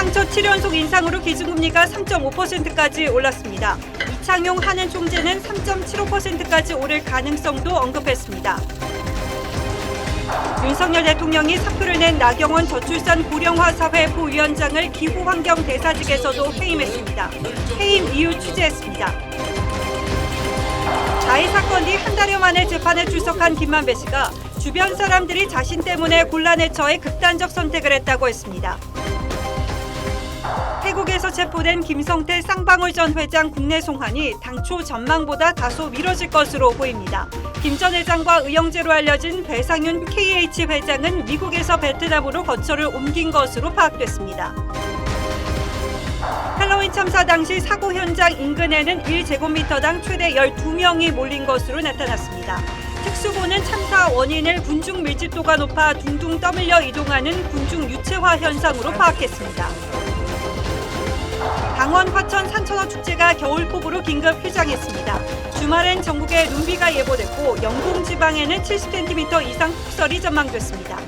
사상 첫 7연속 인상으로 기준금리가 3.5%까지 올랐습니다. 이창용 한은 총재는 3.75%까지 오를 가능성도 언급했습니다. 윤석열 대통령이 사표를 낸 나경원 저출산 고령화 사회 부위원장을 기후환경 대사직에서도 해임했습니다. 해임 이유 취재했습니다. 자해 사건 뒤 한 달여 만에 재판에 출석한 김만배 씨가 주변 사람들이 자신 때문에 곤란에 처해 극단적 선택을 했다고 했습니다. 태국에서 체포된 김성태 쌍방울 전 회장 국내 송환이 당초 전망보다 다소 미뤄질 것으로 보입니다. 김 전 회장과 의형제로 알려진 배상윤 KH 회장은 미국에서 베트남으로 거처를 옮긴 것으로 파악됐습니다. 할로윈 참사 당시 사고 현장 인근에는 1제곱미터당 최대 12명이 몰린 것으로 나타났습니다. 특수부는 참사 원인을 군중 밀집도가 높아 둥둥 떠밀려 이동하는 군중 유체화 현상으로 파악했습니다. 강원 화천 산천어 축제가 겨울폭우로 긴급 휴장했습니다. 주말엔 전국에 눈비가 예보됐고 영동 지방에는 70cm 이상 폭설이 전망됐습니다.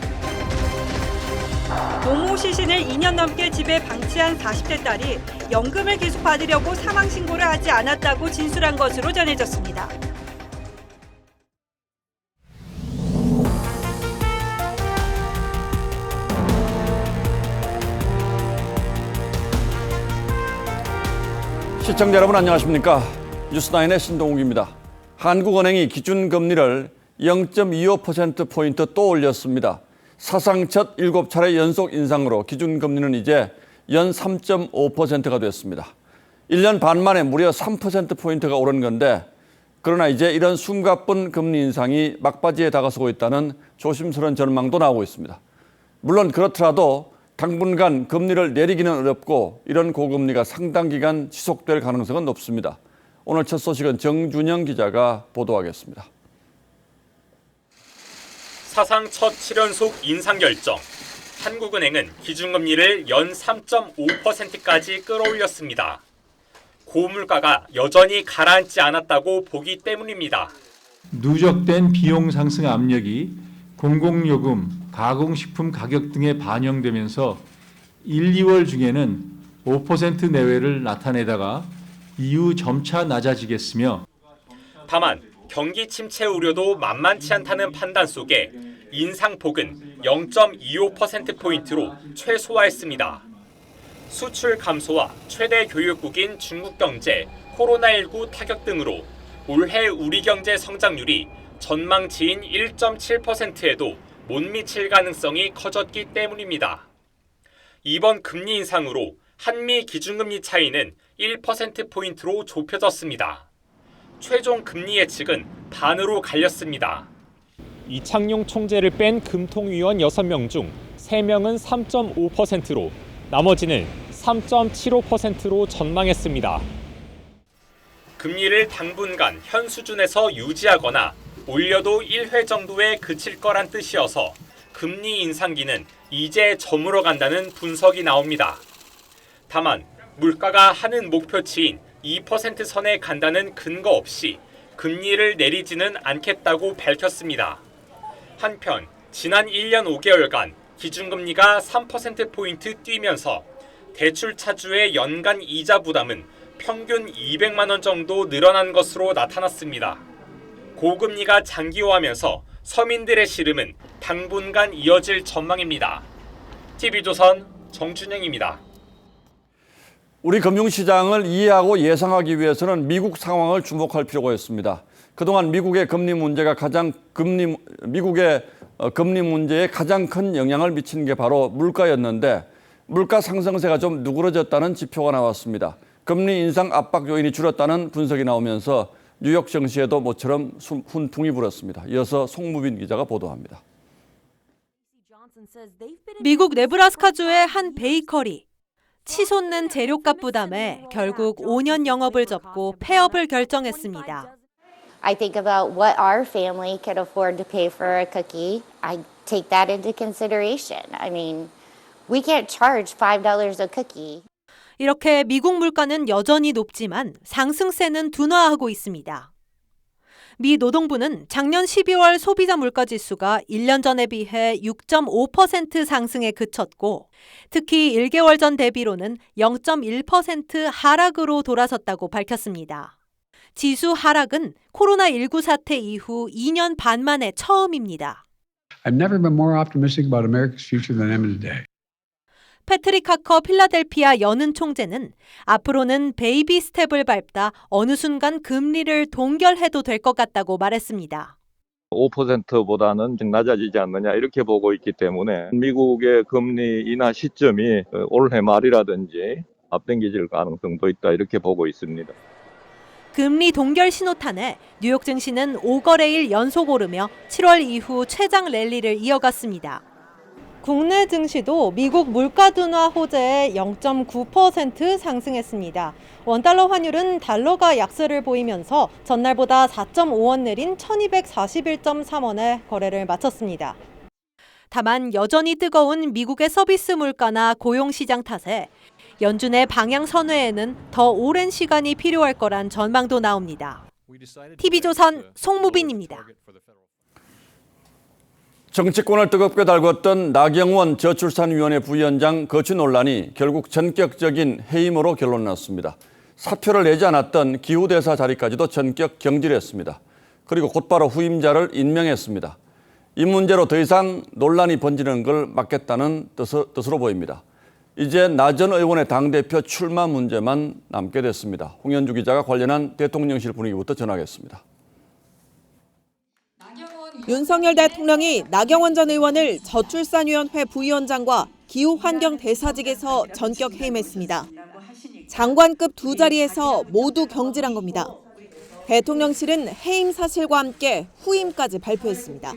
노모 시신을 2년 넘게 집에 방치한 40대 딸이 연금을 계속 받으려고 사망 신고를 하지 않았다고 진술한 것으로 전해졌습니다. 시청자 여러분 안녕하십니까? 뉴스나인의 신동욱입니다. 한국은행이 기준금리를 0.25%포인트 또 올렸습니다. 사상 첫 7차례 연속 인상으로 기준금리는 이제 연 3.5%가 됐습니다. 1년 반 만에 무려 3%포인트가 오른 건데 그러나 이제 이런 숨가쁜 금리 인상이 막바지에 다가서고 있다는 조심스러운 전망도 나오고 있습니다. 물론 그렇더라도 당분간 금리를 내리기는 어렵고 이런 고금리가 상당 기간 지속될 가능성은 높습니다. 오늘 첫 소식은 정준영 기자가 보도하겠습니다. 사상 첫 7연속 인상 결정. 한국은행은 기준금리를 연 3.5%까지 끌어올렸습니다. 고물가가 여전히 가라앉지 않았다고 보기 때문입니다. 누적된 비용 상승 압력이 공공요금, 가공식품 가격 등에 반영되면서 1, 2월 중에는 5% 내외를 나타내다가 이후 점차 낮아지겠으며 다만 경기 침체 우려도 만만치 않다는 판단 속에 인상폭은 0.25%포인트로 최소화했습니다. 수출 감소와 최대 교역국인 중국 경제, 코로나19 타격 등으로 올해 우리 경제 성장률이 전망치인 1.7%에도 못 미칠 가능성이 커졌기 때문입니다. 이번 금리 인상으로 한미 기준금리 차이는 1%포인트로 좁혀졌습니다. 최종 금리 예측은 반으로 갈렸습니다. 이창용 총재를 뺀 금통위원 6명 중 3명은 3.5%로 나머지는 3.75%로 전망했습니다. 금리를 당분간 현 수준에서 유지하거나 올려도 1회 정도에 그칠 거란 뜻이어서 금리 인상기는 이제 저물어 간다는 분석이 나옵니다. 다만 물가가 하는 목표치인 2% 선에 간다는 근거 없이 금리를 내리지는 않겠다고 밝혔습니다. 한편 지난 1년 5개월간 기준금리가 3%포인트 뛰면서 대출 차주의 연간 이자 부담은 평균 200만 원 정도 늘어난 것으로 나타났습니다. 고금리가 장기화하면서 서민들의 시름은 당분간 이어질 전망입니다. TV조선 정준영입니다. 우리 금융시장을 이해하고 예상하기 위해서는 미국 상황을 주목할 필요가 있습니다. 그동안 미국의 금리 문제에 가장 큰 영향을 미친 게 바로 물가였는데 물가 상승세가 좀 누그러졌다는 지표가 나왔습니다. 금리 인상 압박 요인이 줄었다는 분석이 나오면서 뉴욕 증시에도 모처럼 훈풍이 불었습니다. 이어서 송무빈 기자가 보도합니다. 미국 네브라스카주의 한 베이커리. 치솟는 재료값 부담에 결국 5년 영업을 접고 폐업을 결정했습니다. I think about what our family could afford to pay for a cookie. I take that into consideration. I mean, we can't charge $5 a cookie. 이렇게 미국 물가는 여전히 높지만 상승세는 둔화하고 있습니다. 미 노동부는 작년 12월 소비자 물가지수가 1년 전에 비해 6.5% 상승에 그쳤고 특히 1개월 전 대비로는 0.1% 하락으로 돌아섰다고 밝혔습니다. 지수 하락은 코로나19 사태 이후 2년 반 만에 처음입니다. I've never been more optimistic about America's future than I am today. 패트릭 하커 필라델피아 연은 총재는 앞으로는 베이비 스텝을 밟다 어느 순간 금리를 동결해도 될 것 같다고 말했습니다. 5%보다는 낮아지지 않느냐 이렇게 보고 있기 때문에 미국의 금리 인하 시점이 올해 말이라든지 앞당겨질 가능성도 있다 이렇게 보고 있습니다. 금리 동결 신호탄에 뉴욕 증시는 5거래일 연속 오르며 7월 이후 최장 랠리를 이어갔습니다. 국내 증시도 미국 물가 둔화 호재에 0.9% 상승했습니다. 원달러 환율은 달러가 약세를 보이면서 전날보다 4.5원 내린 1241.3원에 거래를 마쳤습니다. 다만 여전히 뜨거운 미국의 서비스 물가나 고용시장 탓에 연준의 방향 선회에는 더 오랜 시간이 필요할 거란 전망도 나옵니다. TV조선 송무빈입니다. 정치권을 뜨겁게 달궜던 나경원 저출산위원회 부위원장 거취 논란이 결국 전격적인 해임으로 결론났습니다. 사표를 내지 않았던 기후대사 자리까지도 전격 경질했습니다. 그리고 곧바로 후임자를 임명했습니다. 이 문제로 더 이상 논란이 번지는 걸 막겠다는 뜻으로 보입니다. 이제 나 전 의원의 당대표 출마 문제만 남게 됐습니다. 홍현주 기자가 관련한 대통령실 분위기부터 전하겠습니다. 윤석열 대통령이 나경원 전 의원을 저출산위원회 부위원장과 기후환경대사직에서 전격 해임했습니다. 장관급 두 자리에서 모두 경질한 겁니다. 대통령실은 해임 사실과 함께 후임까지 발표했습니다.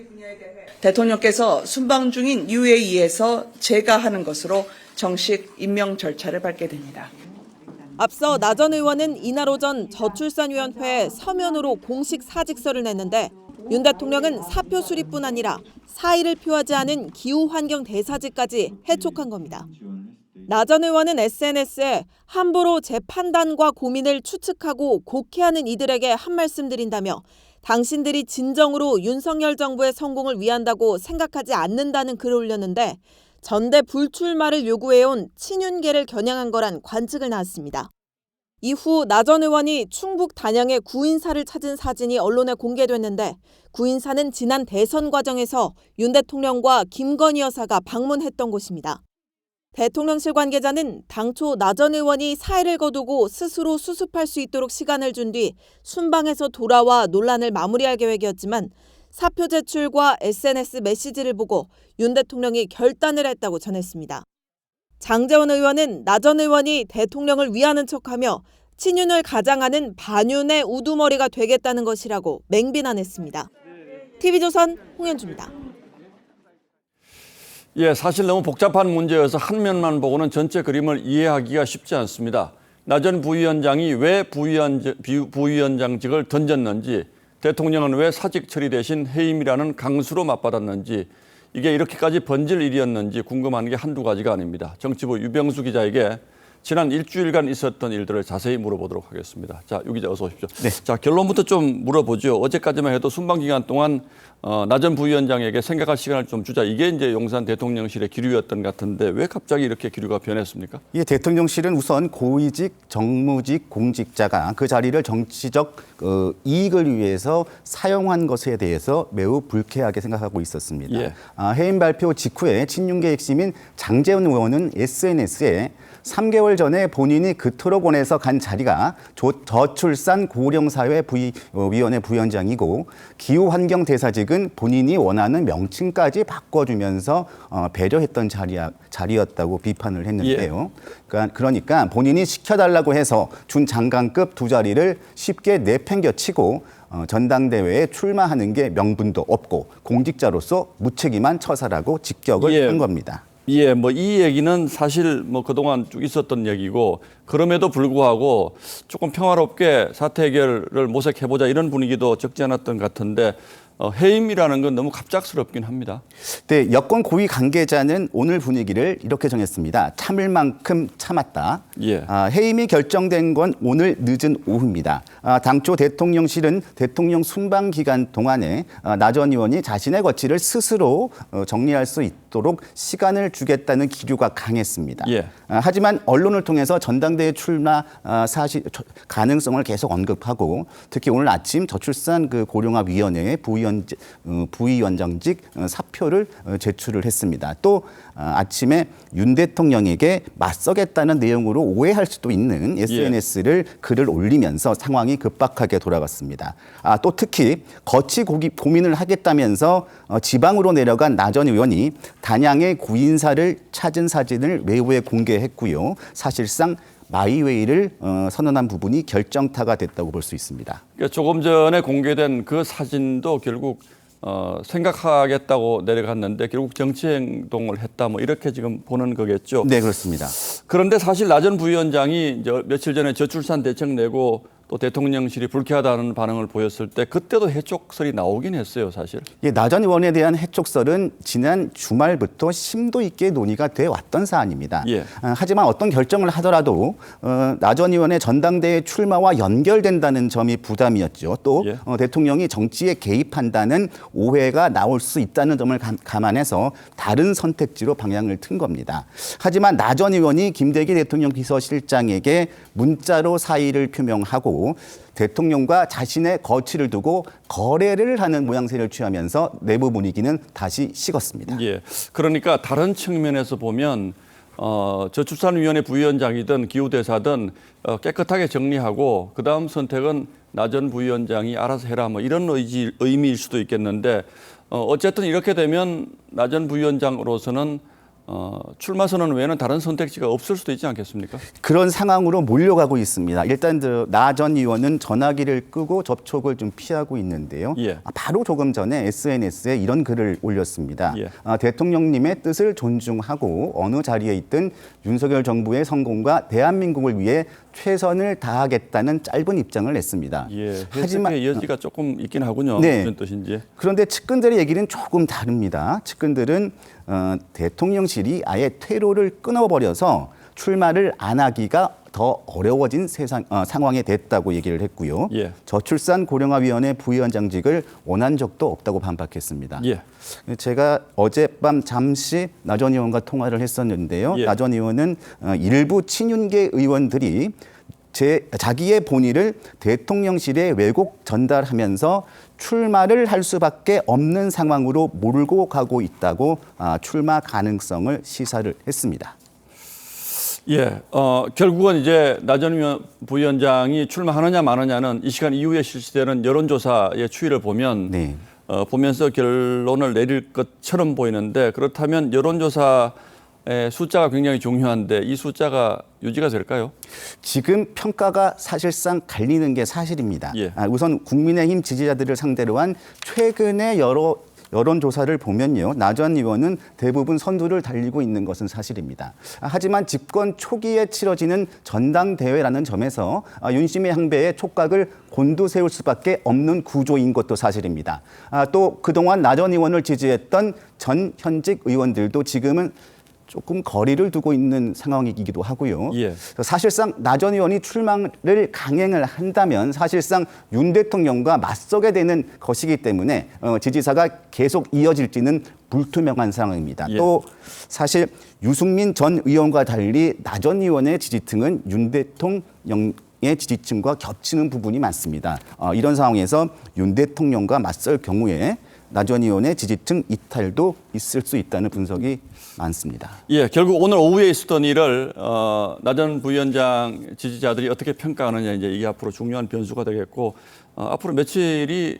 대통령께서 순방 중인 UAE에서 제가 하는 것으로 정식 임명 절차를 밟게 됩니다. 앞서 나 전 의원은 이날 오전 저출산위원회에 서면으로 공식 사직서를 냈는데 윤 대통령은 사표 수리뿐 아니라 사의를 표하지 않은 기후환경대사직까지 해촉한 겁니다. 나 전 의원은 SNS에 함부로 제 판단과 고민을 추측하고 곡해하는 이들에게 한 말씀 드린다며 당신들이 진정으로 윤석열 정부의 성공을 위한다고 생각하지 않는다는 글을 올렸는데 전대 불출마를 요구해온 친윤계를 겨냥한 거란 관측을 낳았습니다. 이후 나 전 의원이 충북 단양의 구인사를 찾은 사진이 언론에 공개됐는데 구인사는 지난 대선 과정에서 윤 대통령과 김건희 여사가 방문했던 곳입니다. 대통령실 관계자는 당초 나 전 의원이 사의를 거두고 스스로 수습할 수 있도록 시간을 준 뒤 순방에서 돌아와 논란을 마무리할 계획이었지만 사표 제출과 SNS 메시지를 보고 윤 대통령이 결단을 했다고 전했습니다. 장제원 의원은 나 전 의원이 대통령을 위하는 척하며 친윤을 가장하는 반윤의 우두머리가 되겠다는 것이라고 맹비난했습니다. TV조선 홍현주입니다. 사실 너무 복잡한 문제여서 한 면만 보고는 전체 그림을 이해하기가 쉽지 않습니다. 나 전 부위원장이 왜 부위원장직을 던졌는지, 대통령은 왜 사직 처리 대신 해임이라는 강수로 맞받았는지, 이게 이렇게까지 번질 일이었는지 궁금한 게 한두 가지가 아닙니다. 정치부 유병수 기자에게 지난 일주일간 있었던 일들을 자세히 물어보도록 하겠습니다. 자, 유 기자 어서 오십시오. 네. 자, 결론부터 좀 물어보죠. 어제까지만 해도 순방 기간 동안 나 전 부위원장에게 생각할 시간을 좀 주자. 이게 이제 용산 대통령실의 기류였던 것 같은데 왜 갑자기 이렇게 기류가 변했습니까? 이 대통령실은 우선 고위직, 정무직 공직자가 그 자리를 정치적 이익을 위해서 사용한 것에 대해서 매우 불쾌하게 생각하고 있었습니다. 예. 해임 발표 직후에 친윤계 핵심인 장제원 의원은 SNS에 3개월 전에 본인이 그토록 원해서 간 자리가 저출산 고령사회위원회 부위원장이고 기후환경대사직은 본인이 원하는 명칭까지 바꿔주면서 배려했던 자리였다고 비판을 했는데요. 그러니까 본인이 시켜달라고 해서 준 장관급 두 자리를 쉽게 내팽겨치고 전당대회에 출마하는 게 명분도 없고 공직자로서 무책임한 처사라고 직격을 한 겁니다. 이 얘기는 사실 그동안 쭉 있었던 얘기고, 그럼에도 불구하고 조금 평화롭게 사태 해결을 모색해보자 이런 분위기도 적지 않았던 것 같은데, 해임이라는 건 너무 갑작스럽긴 합니다. 네, 여권 고위 관계자는 오늘 분위기를 이렇게 정했습니다. 참을 만큼 참았다. 예. 해임이 결정된 건 오늘 늦은 오후입니다. 당초 대통령실은 대통령 순방 기간 동안에 나 전 의원이 자신의 거취를 스스로 정리할 수 있도록 시간을 주겠다는 기류가 강했습니다. 예. 하지만 언론을 통해서 전당대회 출마 가능성을 계속 언급하고 특히 오늘 아침 저출산 고령화위원회의 부위원장직 사표를 제출을 했습니다. 또 아침에 윤 대통령에게 맞서겠다는 내용으로 오해할 수도 있는 SNS를 글을 올리면서 상황이 급박하게 돌아갔습니다. 또 특히 거취 고민을 하겠다면서 지방으로 내려간 나 전 의원이 단양의 구인사를 찾은 사진을 외부에 공개했고요. 사실상 마이웨이를 선언한 부분이 결정타가 됐다고 볼 수 있습니다. 그러니까 조금 전에 공개된 그 사진도 결국 생각하겠다고 내려갔는데 결국 정치 행동을 했다 뭐 이렇게 지금 보는 거겠죠. 네, 그렇습니다. 그런데 사실 나 전 부위원장이 이제 며칠 전에 저출산 대책 내고 또 대통령실이 불쾌하다는 반응을 보였을 때 그때도 해촉설이 나오긴 했어요, 사실. 예, 나 전 의원에 대한 해촉설은 지난 주말부터 심도 있게 논의가 돼 왔던 사안입니다. 예. 하지만 어떤 결정을 하더라도 나 전 의원의 전당대회 출마와 연결된다는 점이 부담이었죠. 또 예. 대통령이 정치에 개입한다는 오해가 나올 수 있다는 점을 감안해서 다른 선택지로 방향을 튼 겁니다. 하지만 나 전 의원이 김대기 대통령 비서실장에게 문자로 사의를 표명하고 대통령과 자신의 거취를 두고 거래를 하는 모양새를 취하면서 내부 분위기는 다시 식었습니다. 예. 그러니까 다른 측면에서 보면 저출산위원회 부위원장이든 기후대사든 깨끗하게 정리하고 그다음 선택은 나 전 부위원장이 알아서 해라 뭐 이런 의미일 수도 있겠는데 어쨌든 이렇게 되면 나 전 부위원장으로서는 출마 선언 외에는 다른 선택지가 없을 수도 있지 않겠습니까? 그런 상황으로 몰려가고 있습니다. 일단 나 전 의원은 전화기를 끄고 접촉을 좀 피하고 있는데요. 예. 바로 조금 전에 SNS에 이런 글을 올렸습니다. 예. 대통령님의 뜻을 존중하고 어느 자리에 있든 윤석열 정부의 성공과 대한민국을 위해 최선을 다하겠다는 짧은 입장을 냈습니다. 예. 하지만 해석의 여지가 조금 있긴 하군요. 네. 무슨 뜻인지. 그런데 측근들의 얘기는 조금 다릅니다. 측근들은 대통령실이 아예 퇴로를 끊어버려서 출마를 안 하기가 더 어려워진 상황이 됐다고 얘기를 했고요. 예. 저출산 고령화위원회 부위원장직을 원한 적도 없다고 반박했습니다. 예. 제가 어젯밤 잠시 나 전 의원과 통화를 했었는데요. 예. 나 전 의원은 일부 친윤계 의원들이 자기의 본의를 대통령실에 왜곡 전달하면서 출마를 할 수밖에 없는 상황으로 몰고 가고 있다고 출마 가능성을 시사를 했습니다. 예, 결국은 이제 나 전 부위원장이 출마하느냐 마느냐는 이 시간 이후에 실시되는 여론조사의 추이를 보면 네. 보면서 결론을 내릴 것처럼 보이는데 그렇다면 여론조사의 숫자가 굉장히 중요한데 이 숫자가 유지가 될까요? 지금 평가가 사실상 갈리는 게 사실입니다. 예. 우선 국민의힘 지지자들을 상대로 한 최근의 여론조사를 보면요. 나 전 의원은 대부분 선두를 달리고 있는 것은 사실입니다. 하지만 집권 초기에 치러지는 전당대회라는 점에서 윤심의 향배에 촉각을 곤두세울 수밖에 없는 구조인 것도 사실입니다. 또 그동안 나 전 의원을 지지했던 전 현직 의원들도 지금은 조금 거리를 두고 있는 상황이기도 하고요. 예. 사실상 나 전 의원이 출마를 강행을 한다면 사실상 윤 대통령과 맞서게 되는 것이기 때문에 지지사가 계속 이어질지는 불투명한 상황입니다. 예. 또 사실 유승민 전 의원과 달리 나 전 의원의 지지층은 윤 대통령의 지지층과 겹치는 부분이 많습니다. 이런 상황에서 윤 대통령과 맞설 경우에 나 전 의원의 지지층 이탈도 있을 수 있다는 분석이 많습니다. 예, 결국 오늘 오후에 있었던 일을 나 전 부위원장 지지자들이 어떻게 평가하느냐 이제 이게 앞으로 중요한 변수가 되겠고 앞으로 며칠이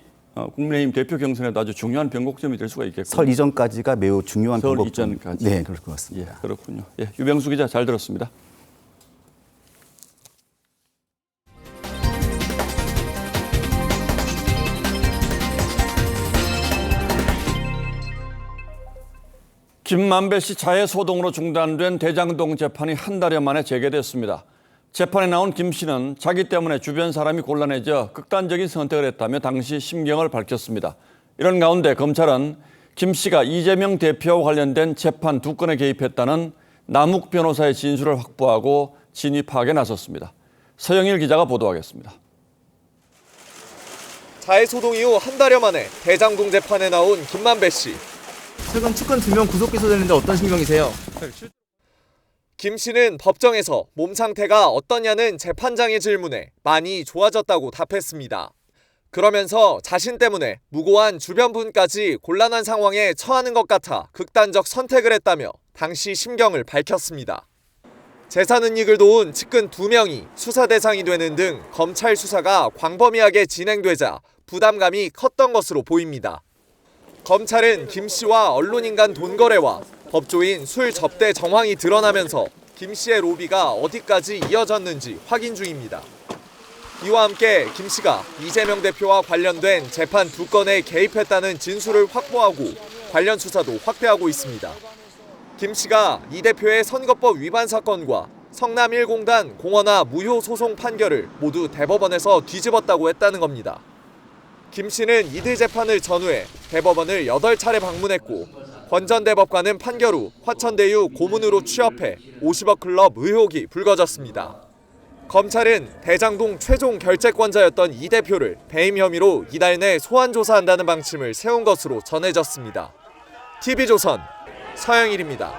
국민의힘 대표 경선에도 아주 중요한 변곡점이 될 수가 있겠고 설 이전까지가 매우 중요한 설 변곡점. 이전까지. 네, 그럴 것 같습니다. 예, 그렇군요. 예, 유병수 기자 잘 들었습니다. 김만배 씨 자해 소동으로 중단된 대장동 재판이 한 달여 만에 재개됐습니다. 재판에 나온 김 씨는 자기 때문에 주변 사람이 곤란해져 극단적인 선택을 했다며 당시 심경을 밝혔습니다. 이런 가운데 검찰은 김 씨가 이재명 대표와 관련된 재판 2건에 개입했다는 남욱 변호사의 진술을 확보하고 진위 파악에 나섰습니다. 서영일 기자가 보도하겠습니다. 자해소동 이후 한 달여 만에 대장동 재판에 나온 김만배 씨. 최근 측근 2명 구속 기소됐는데 어떤 심경이세요? 김 씨는 법정에서 몸 상태가 어떠냐는 재판장의 질문에 많이 좋아졌다고 답했습니다. 그러면서 자신 때문에 무고한 주변 분까지 곤란한 상황에 처하는 것 같아 극단적 선택을 했다며 당시 심경을 밝혔습니다. 재산 이익을 도운 측근 2명이 수사 대상이 되는 등 검찰 수사가 광범위하게 진행되자 부담감이 컸던 것으로 보입니다. 검찰은 김 씨와 언론인 간 돈 거래와 법조인 술 접대 정황이 드러나면서 김 씨의 로비가 어디까지 이어졌는지 확인 중입니다. 이와 함께 김 씨가 이재명 대표와 관련된 재판 2건에 개입했다는 진술을 확보하고 관련 수사도 확대하고 있습니다. 김 씨가 이 대표의 선거법 위반 사건과 성남 1공단 공원화 무효 소송 판결을 모두 대법원에서 뒤집었다고 했다는 겁니다. 김 씨는 이들 재판을 전후해 대법원을 8차례 방문했고 권 전 대법관은 판결 후 화천대유 고문으로 취업해 50억 클럽 의혹이 불거졌습니다. 검찰은 대장동 최종 결재권자였던 이 대표를 배임 혐의로 이달 내 소환 조사한다는 방침을 세운 것으로 전해졌습니다. TV조선 서영일입니다.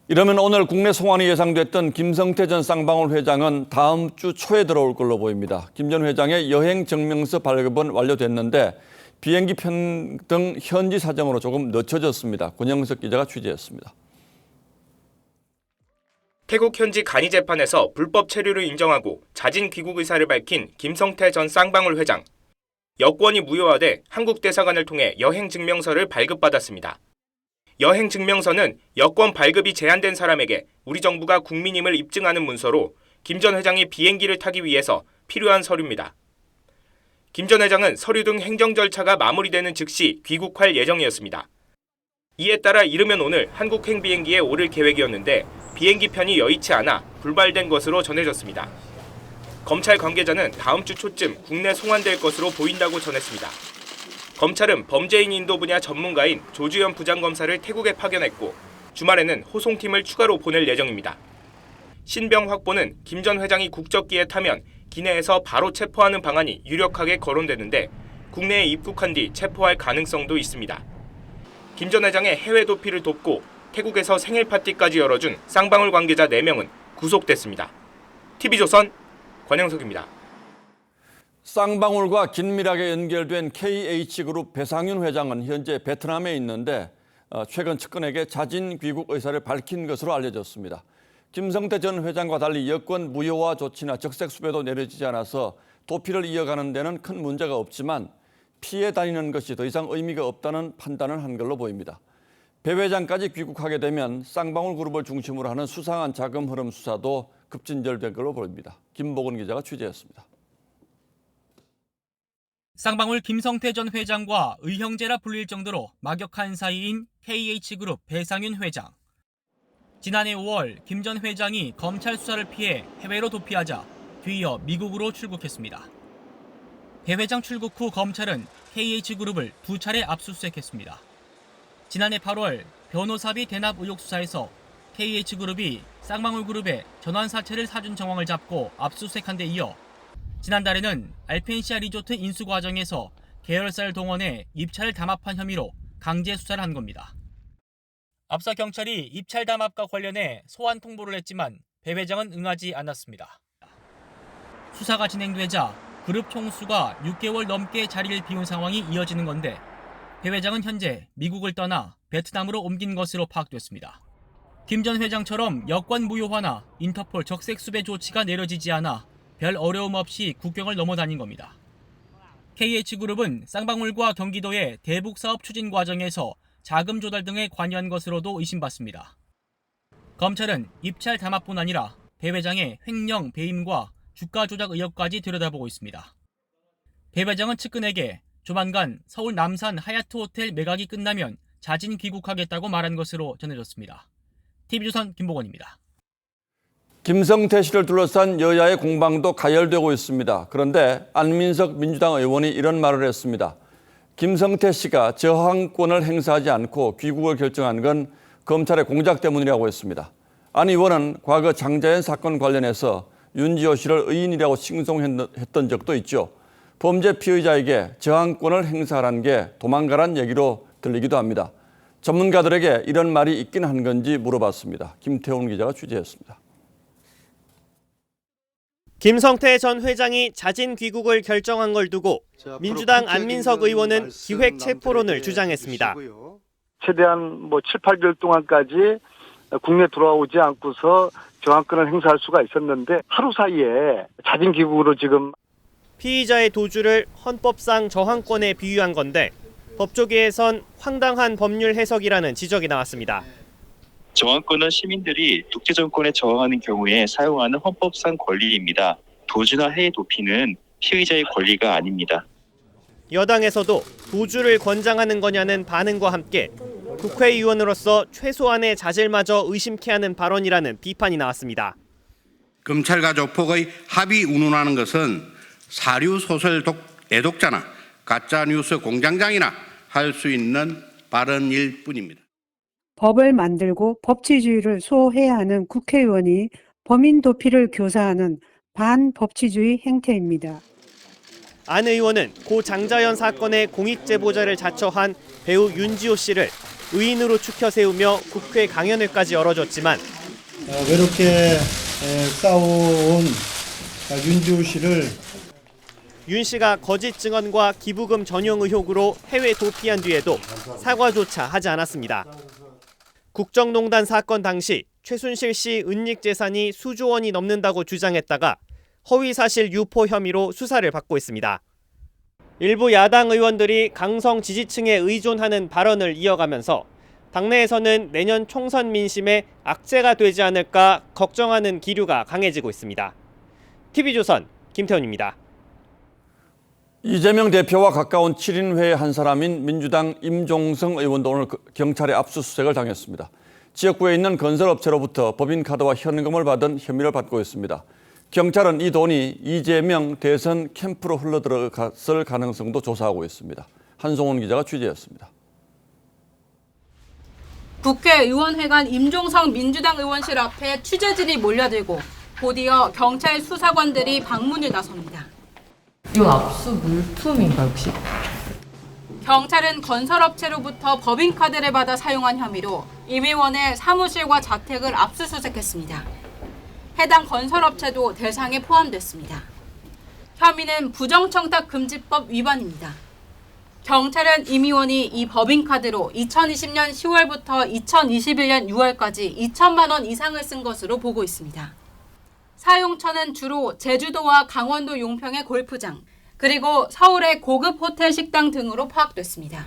이러면 오늘 국내 송환이 예상됐던 김성태 전 쌍방울 회장은 다음 주 초에 들어올 걸로 보입니다. 김 전 회장의 여행 증명서 발급은 완료됐는데 비행기 편 등 현지 사정으로 조금 늦춰졌습니다. 권영석 기자가 취재했습니다. 태국 현지 간이 재판에서 불법 체류를 인정하고 자진 귀국 의사를 밝힌 김성태 전 쌍방울 회장. 여권이 무효화돼 한국 대사관을 통해 여행 증명서를 발급받았습니다. 여행 증명서는 여권 발급이 제한된 사람에게 우리 정부가 국민임을 입증하는 문서로 김 전 회장이 비행기를 타기 위해서 필요한 서류입니다. 김 전 회장은 서류 등 행정 절차가 마무리되는 즉시 귀국할 예정이었습니다. 이에 따라 이르면 오늘 한국행 비행기에 오를 계획이었는데 비행기 편이 여의치 않아 불발된 것으로 전해졌습니다. 검찰 관계자는 다음 주 초쯤 국내 송환될 것으로 보인다고 전했습니다. 검찰은 범죄인 인도 분야 전문가인 조주현 부장검사를 태국에 파견했고 주말에는 호송팀을 추가로 보낼 예정입니다. 신병 확보는 김 전 회장이 국적기에 타면 기내에서 바로 체포하는 방안이 유력하게 거론되는데 국내에 입국한 뒤 체포할 가능성도 있습니다. 김 전 회장의 해외 도피를 돕고 태국에서 생일 파티까지 열어준 쌍방울 관계자 4명은 구속됐습니다. TV조선 권영석입니다. 쌍방울과 긴밀하게 연결된 KH그룹 배상윤 회장은 현재 베트남에 있는데 최근 측근에게 자진 귀국 의사를 밝힌 것으로 알려졌습니다. 김성태 전 회장과 달리 여권 무효화 조치나 적색 수배도 내려지지 않아서 도피를 이어가는 데는 큰 문제가 없지만 피해 다니는 것이 더 이상 의미가 없다는 판단을 한 걸로 보입니다. 배 회장까지 귀국하게 되면 쌍방울 그룹을 중심으로 하는 수상한 자금 흐름 수사도 급진절될 걸로 보입니다. 김보근 기자가 취재했습니다. 쌍방울 김성태 전 회장과 의형제라 불릴 정도로 막역한 사이인 KH그룹 배상윤 회장. 지난해 5월 김 전 회장이 검찰 수사를 피해 해외로 도피하자 뒤이어 미국으로 출국했습니다. 배 회장 출국 후 검찰은 KH그룹을 2차례 압수수색했습니다. 지난해 8월 변호사비 대납 의혹 수사에서 KH그룹이 쌍방울 그룹에 전환사채를 사준 정황을 잡고 압수수색한 데 이어 지난달에는 알펜시아 리조트 인수 과정에서 계열사를 동원해 입찰을 담합한 혐의로 강제 수사를 한 겁니다. 앞서 경찰이 입찰 담합과 관련해 소환 통보를 했지만 배 회장은 응하지 않았습니다. 수사가 진행되자 그룹 총수가 6개월 넘게 자리를 비운 상황이 이어지는 건데 배 회장은 현재 미국을 떠나 베트남으로 옮긴 것으로 파악됐습니다. 김 전 회장처럼 여권 무효화나 인터폴 적색 수배 조치가 내려지지 않아 별 어려움 없이 국경을 넘어다닌 겁니다. KH그룹은 쌍방울과 경기도의 대북 사업 추진 과정에서 자금 조달 등에 관여한 것으로도 의심받습니다. 검찰은 입찰 담합뿐 아니라 배 회장의 횡령, 배임과 주가 조작 의혹까지 들여다보고 있습니다. 배 회장은 측근에게 조만간 서울 남산 하얏트 호텔 매각이 끝나면 자진 귀국하겠다고 말한 것으로 전해졌습니다. TV조선 김보건입니다. 김성태 씨를 둘러싼 여야의 공방도 가열되고 있습니다. 그런데 안민석 민주당 의원이 이런 말을 했습니다. 김성태 씨가 저항권을 행사하지 않고 귀국을 결정한 건 검찰의 공작 때문이라고 했습니다. 안 의원은 과거 장자연 사건 관련해서 윤지호 씨를 의인이라고 칭송했던 적도 있죠. 범죄 피의자에게 저항권을 행사하라는 게 도망가란 얘기로 들리기도 합니다. 전문가들에게 이런 말이 있긴 한 건지 물어봤습니다. 김태훈 기자가 취재했습니다. 김성태 전 회장이 자진 귀국을 결정한 걸 두고 민주당 안민석 의원은 기획 체포론을 주장했습니다. 최대한 7, 8개월 동안까지 국내 돌아오지 않고서 저항권을 행사할 수가 있었는데 하루 사이에 자진 귀국으로 지금 피의자의 도주를 헌법상 저항권에 비유한 건데 법조계에선 황당한 법률 해석이라는 지적이 나왔습니다. 저항권은 시민들이 독재 정권에 저항하는 경우에 사용하는 헌법상 권리입니다. 도주나 해의 도피는 피의자의 권리가 아닙니다. 여당에서도 도주를 권장하는 거냐는 반응과 함께 국회의원으로서 최소한의 자질마저 의심케 하는 발언이라는 비판이 나왔습니다. 검찰과 조폭의 합의 운운하는 것은 사류 소설 애독자나 가짜뉴스 공장장이나 할 수 있는 발언일 뿐입니다. 법을 만들고 법치주의를 수호해야 하는 국회의원이 범인 도피를 교사하는 반법치주의 행태입니다. 안 의원은 고 장자연 사건의 공익 제보자를 자처한 배우 윤지호 씨를 의인으로 추켜 세우며 국회 강연회까지 열어줬지만 외롭게 싸워온 윤지호 씨를 윤 씨가 거짓 증언과 기부금 전용 의혹으로 해외 도피한 뒤에도 사과조차 하지 않았습니다. 국정농단 사건 당시 최순실 씨 은닉 재산이 수조 원이 넘는다고 주장했다가 허위사실 유포 혐의로 수사를 받고 있습니다. 일부 야당 의원들이 강성 지지층에 의존하는 발언을 이어가면서 당내에서는 내년 총선 민심에 악재가 되지 않을까 걱정하는 기류가 강해지고 있습니다. TV조선 김태훈입니다. 이재명 대표와 가까운 7인회의 한 사람인 민주당 임종성 의원도 오늘 경찰에 압수수색을 당했습니다. 지역구에 있는 건설업체로부터 법인카드와 현금을 받은 혐의를 받고 있습니다. 경찰은 이 돈이 이재명 대선 캠프로 흘러들어갔을 가능성도 조사하고 있습니다. 한송원 기자가 취재했습니다. 국회의원회관 임종성 민주당 의원실 앞에 취재진이 몰려들고 곧이어 경찰 수사관들이 방문을 나섭니다. 이 압수 물품인가요 혹시? 경찰은 건설업체로부터 법인카드를 받아 사용한 혐의로 임 의원의 사무실과 자택을 압수수색했습니다. 해당 건설업체도 대상에 포함됐습니다. 혐의는 부정청탁금지법 위반입니다. 경찰은 임 의원이 이 법인카드로 2020년 10월부터 2021년 6월까지 2천만 원 이상을 쓴 것으로 보고 있습니다. 사용처는 주로 제주도와 강원도 용평의 골프장, 그리고 서울의 고급 호텔 식당 등으로 파악됐습니다.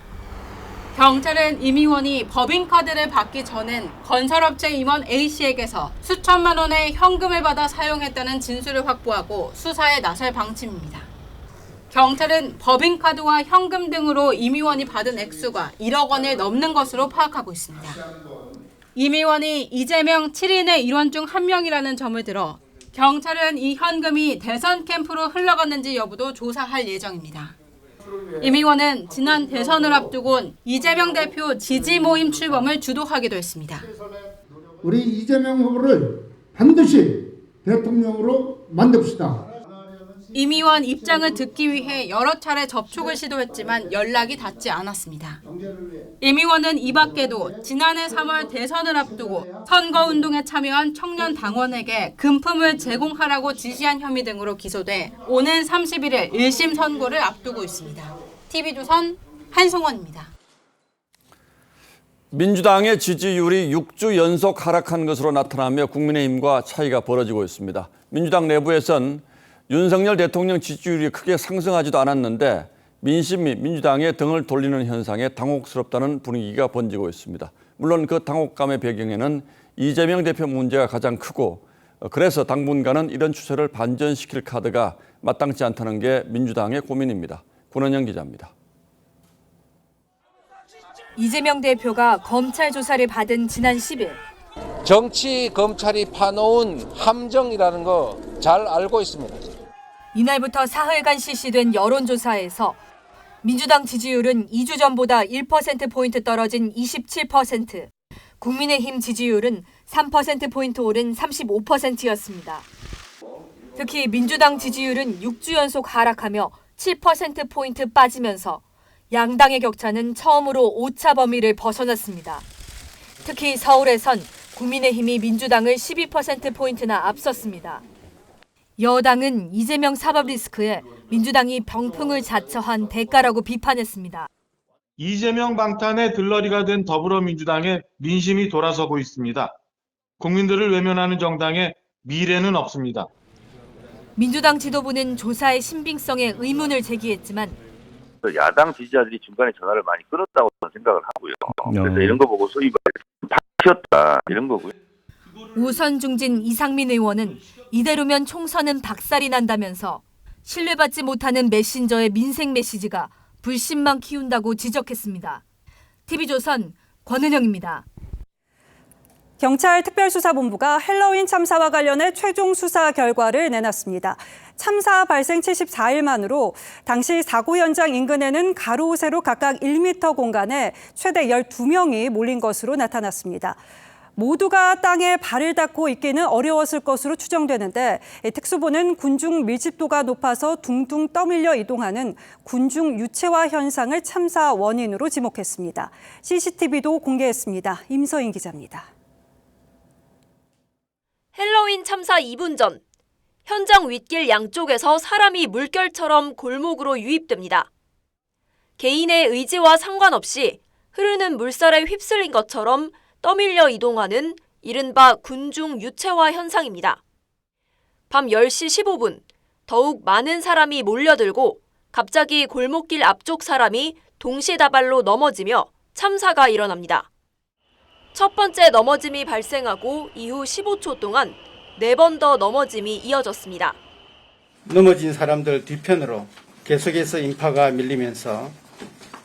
경찰은 임 의원이 법인카드를 받기 전엔 건설업체 임원 A씨에게서 수천만 원의 현금을 받아 사용했다는 진술을 확보하고 수사에 나설 방침입니다. 경찰은 법인카드와 현금 등으로 임 의원이 받은 액수가 1억 원을 넘는 것으로 파악하고 있습니다. 임 의원이 이재명 7인의 일원 중 한 명이라는 점을 들어 경찰은 이 현금이 대선 캠프로 흘러갔는지 여부도 조사할 예정입니다. 임 의원은 지난 대선을 앞두곤 이재명 대표 지지 모임 출범을 주도하기도 했습니다. 우리 이재명 후보를 반드시 대통령으로 만듭시다. 임 의원 입장을 듣기 위해 여러 차례 접촉을 시도했지만 연락이 닿지 않았습니다. 임 의원은 이 밖에도 지난해 3월 대선을 앞두고 선거운동에 참여한 청년 당원에게 금품을 제공하라고 지시한 혐의 등으로 기소돼 오는 31일 1심 선고를 앞두고 있습니다. TV조선 한송원입니다. 민주당의 지지율이 6주 연속 하락한 것으로 나타나며 국민의힘과 차이가 벌어지고 있습니다. 민주당 내부에선 윤석열 대통령 지지율이 크게 상승하지도 않았는데 민심이 민주당의 등을 돌리는 현상에 당혹스럽다는 분위기가 번지고 있습니다. 물론 그 당혹감의 배경에는 이재명 대표 문제가 가장 크고 그래서 당분간은 이런 추세를 반전시킬 카드가 마땅치 않다는 게 민주당의 고민입니다. 권은영 기자입니다. 이재명 대표가 검찰 조사를 받은 지난 10일. 정치 검찰이 파놓은 함정이라는 거 잘 알고 있습니다. 이날부터 사흘간 실시된 여론조사에서 민주당 지지율은 2주 전보다 1%포인트 떨어진 27%, 국민의힘 지지율은 3%포인트 오른 35%였습니다. 특히 민주당 지지율은 6주 연속 하락하며 7%포인트 빠지면서 양당의 격차는 처음으로 오차 범위를 벗어났습니다. 특히 서울에선 국민의힘이 민주당을 12%포인트나 앞섰습니다. 여당은 이재명 사법 리스크에 민주당이 병풍을 자처한 대가라고 비판했습니다. 이재명 방탄의 들러리가 된 더불어민주당에 민심이 돌아서고 있습니다. 국민들을 외면하는 정당에 미래는 없습니다. 민주당 지도부는 조사의 신빙성에 의문을 제기했지만 야당 지지자들이 중간에 전화를 많이 끊었다고 생각을 하고요. 그래서 이런 거 보고 소위 박혔다 이런 거고요. 우선 중진 이상민 의원은 이대로면 총선은 박살이 난다면서 신뢰받지 못하는 메신저의 민생 메시지가 불신만 키운다고 지적했습니다. TV조선 권은영입니다. 경찰 특별수사본부가 헬로윈 참사와 관련해 최종 수사 결과를 내놨습니다. 참사 발생 74일 만으로 당시 사고 현장 인근에는 가로 세로 각각 1m 공간에 최대 12명이 몰린 것으로 나타났습니다. 모두가 땅에 발을 닿고 있기는 어려웠을 것으로 추정되는데 특수부는 군중 밀집도가 높아서 둥둥 떠밀려 이동하는 군중 유체화 현상을 참사 원인으로 지목했습니다. CCTV도 공개했습니다. 임서인 기자입니다. 헬로윈 참사 2분 전, 현장 윗길 양쪽에서 사람이 물결처럼 골목으로 유입됩니다. 개인의 의지와 상관없이 흐르는 물살에 휩쓸린 것처럼 떠밀려 이동하는 이른바 군중 유체화 현상입니다. 밤 10시 15분, 더욱 많은 사람이 몰려들고 갑자기 골목길 앞쪽 사람이 동시다발로 넘어지며 참사가 일어납니다. 첫 번째 넘어짐이 발생하고 이후 15초 동안 4번 더 넘어짐이 이어졌습니다. 넘어진 사람들 뒤편으로 계속해서 인파가 밀리면서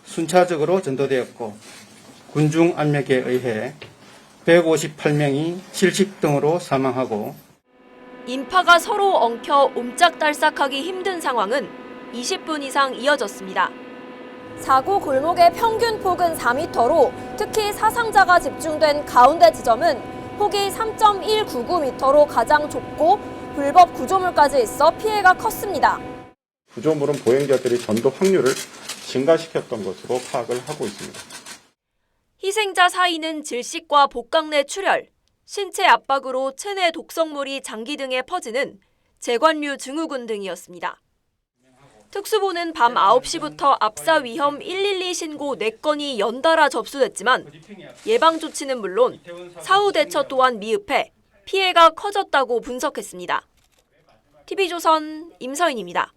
순차적으로 전도되었고 군중 압력에 의해 158명이 질식 등으로 사망하고 인파가 서로 엉켜 옴짝달싹하기 힘든 상황은 20분 이상 이어졌습니다. 사고 골목의 평균 폭은 4m로 특히 사상자가 집중된 가운데 지점은 폭이 3.199m로 가장 좁고 불법 구조물까지 있어 피해가 컸습니다. 구조물은 보행자들이 전도 확률을 증가시켰던 것으로 파악을 하고 있습니다. 희생자 사이는 질식과 복강 내 출혈, 신체 압박으로 체내 독성물이 장기 등에 퍼지는 재관류 증후군 등이었습니다. 특수부는 밤 9시부터 압사 위험 112 신고 4건이 연달아 접수됐지만 예방 조치는 물론 사후 대처 또한 미흡해 피해가 커졌다고 분석했습니다. TV조선 임서인입니다.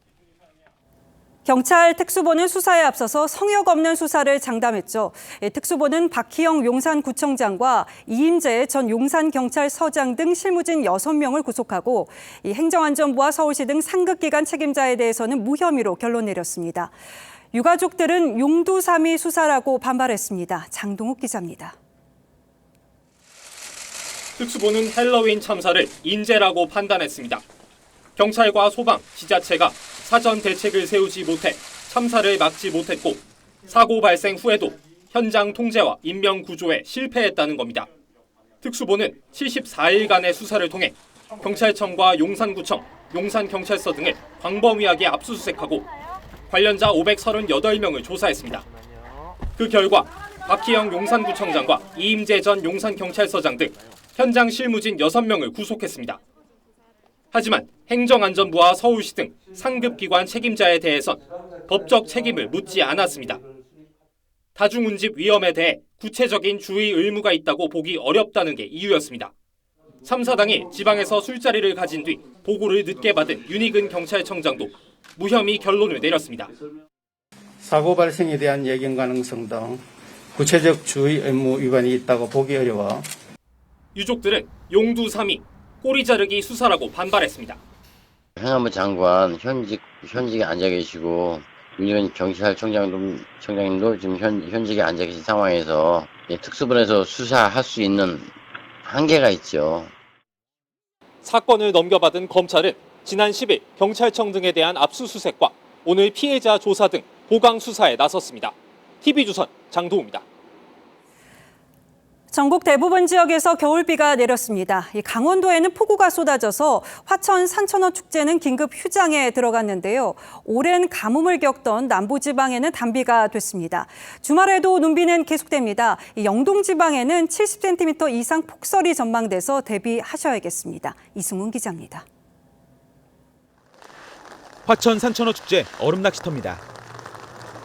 경찰 특수부는 수사에 앞서서 성역 없는 수사를 장담했죠. 특수부는 박희영 용산구청장과 이임재 전 용산경찰서장 등 실무진 6명을 구속하고 행정안전부와 서울시 등 상급기관 책임자에 대해서는 무혐의로 결론 내렸습니다. 유가족들은 용두사미 수사라고 반발했습니다. 장동욱 기자입니다. 특수부는 헬로윈 참사를 인재라고 판단했습니다. 경찰과 소방, 지자체가 사전 대책을 세우지 못해 참사를 막지 못했고 사고 발생 후에도 현장 통제와 인명 구조에 실패했다는 겁니다. 특수부는 74일간의 수사를 통해 경찰청과 용산구청, 용산경찰서 등을 광범위하게 압수수색하고 관련자 538명을 조사했습니다. 그 결과 박희영 용산구청장과 이임재 전 용산경찰서장 등 현장 실무진 6명을 구속했습니다. 하지만 행정안전부와 서울시 등 상급기관 책임자에 대해선 법적 책임을 묻지 않았습니다. 다중운집 위험에 대해 구체적인 주의 의무가 있다고 보기 어렵다는 게 이유였습니다. 참사당이 지방에서 술자리를 가진 뒤 보고를 늦게 받은 윤희근 경찰청장도 무혐의 결론을 내렸습니다. 사고 발생에 대한 예견 가능성 등 구체적 주의 의무 위반이 있다고 보기 어려워 유족들은 용두사미, 꼬리 자르기 수사라고 반발했습니다. 행안부 장관 현직에 앉아 계시고 윤희근 경찰청장님도 지금 현직에 앉아 계신 상황에서 특수본에서 수사할 수 있는 한계가 있죠. 사건을 넘겨받은 검찰은 지난 10일 경찰청 등에 대한 압수수색과 오늘 피해자 조사 등 보강 수사에 나섰습니다. TV조선 장도우입니다. 전국 대부분 지역에서 겨울비가 내렸습니다. 강원도에는 폭우가 쏟아져서 화천 산천어 축제는 긴급 휴장에 들어갔는데요. 오랜 가뭄을 겪던 남부지방에는 단비가 됐습니다. 주말에도 눈비는 계속됩니다. 영동 지방에는 70cm 이상 폭설이 전망돼서 대비하셔야겠습니다. 이승훈 기자입니다. 화천 산천어 축제 얼음 낚시터입니다.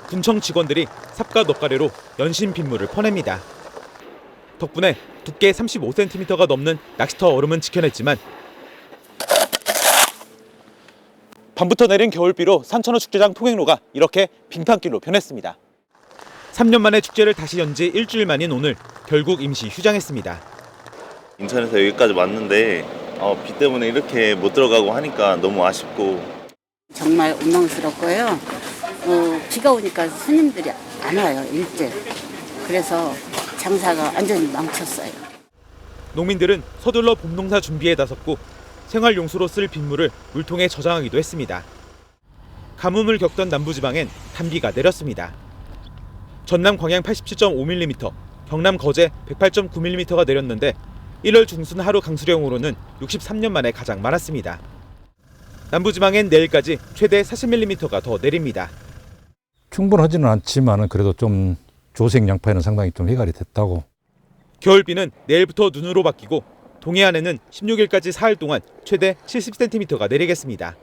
군청 직원들이 삽과 넉가래로 연신 빗물을 퍼냅니다. 덕분에 두께 35cm가 넘는 낚시터 얼음은 지켜냈지만 밤부터 내린 겨울비로 산천어 축제장 통행로가 이렇게 빙판길로 변했습니다. 3년 만에 축제를 다시 연 지 일주일 만인 오늘 결국 임시 휴장했습니다. 인천에서 여기까지 왔는데 비 때문에 이렇게 못 들어가고 하니까 너무 아쉽고 정말 원망스럽고요. 비가 오니까 손님들이 안 와요, 일찍. 그래서 장사가 완전히 망쳤어요. 농민들은 서둘러 봄농사 준비에 나섰고 생활용수로 쓸 빗물을 물통에 저장하기도 했습니다. 가뭄을 겪던 남부지방엔 단비가 내렸습니다. 전남 광양 87.5mm, 경남 거제 108.9mm가 내렸는데 1월 중순 하루 강수량으로는 63년 만에 가장 많았습니다. 남부지방엔 내일까지 최대 40mm가 더 내립니다. 충분하지는 않지만 그래도 좀 조색 양파에는 상당히 좀 해결이 됐다고. 겨울비는 내일부터 눈으로 바뀌고 동해안에는 16일까지 사흘 동안 최대 70cm가 내리겠습니다.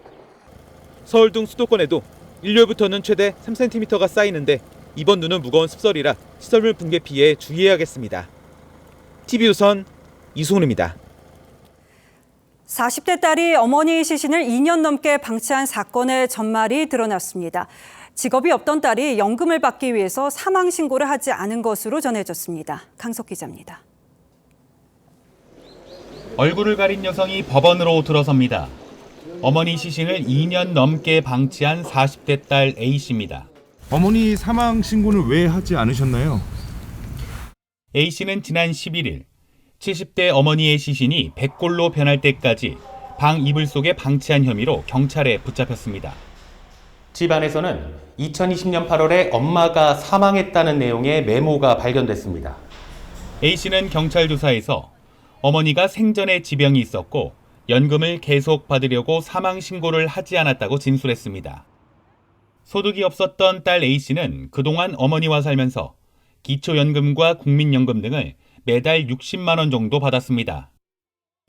서울 등 수도권에도 일요일부터는 최대 3cm가 쌓이는데 이번 눈은 무거운 습설이라 시설물 붕괴 피해에 주의해야겠습니다. TV조선 이승훈입니다. 40대 딸이 어머니 시신을 2년 넘게 방치한 사건의 전말이 드러났습니다. 직업이 없던 딸이 연금을 받기 위해서 사망 신고를 하지 않은 것으로 전해졌습니다. 강석 기자입니다. 얼굴을 가린 여성이 법원으로 들어섭니다. 어머니 시신을 2년 넘게 방치한 40대 딸 A씨입니다. 어머니 사망 신고는 왜 하지 않으셨나요? A씨는 지난 11일 70대 어머니의 시신이 백골로 변할 때까지 방 이불 속에 방치한 혐의로 경찰에 붙잡혔습니다. 집안에서는 2020년 8월에 엄마가 사망했다는 내용의 메모가 발견됐습니다. A씨는 경찰 조사에서 어머니가 생전에 지병이 있었고 연금을 계속 받으려고 사망 신고를 하지 않았다고 진술했습니다. 소득이 없었던 딸 A씨는 그동안 어머니와 살면서 기초연금과 국민연금 등을 매달 60만 원 정도 받았습니다.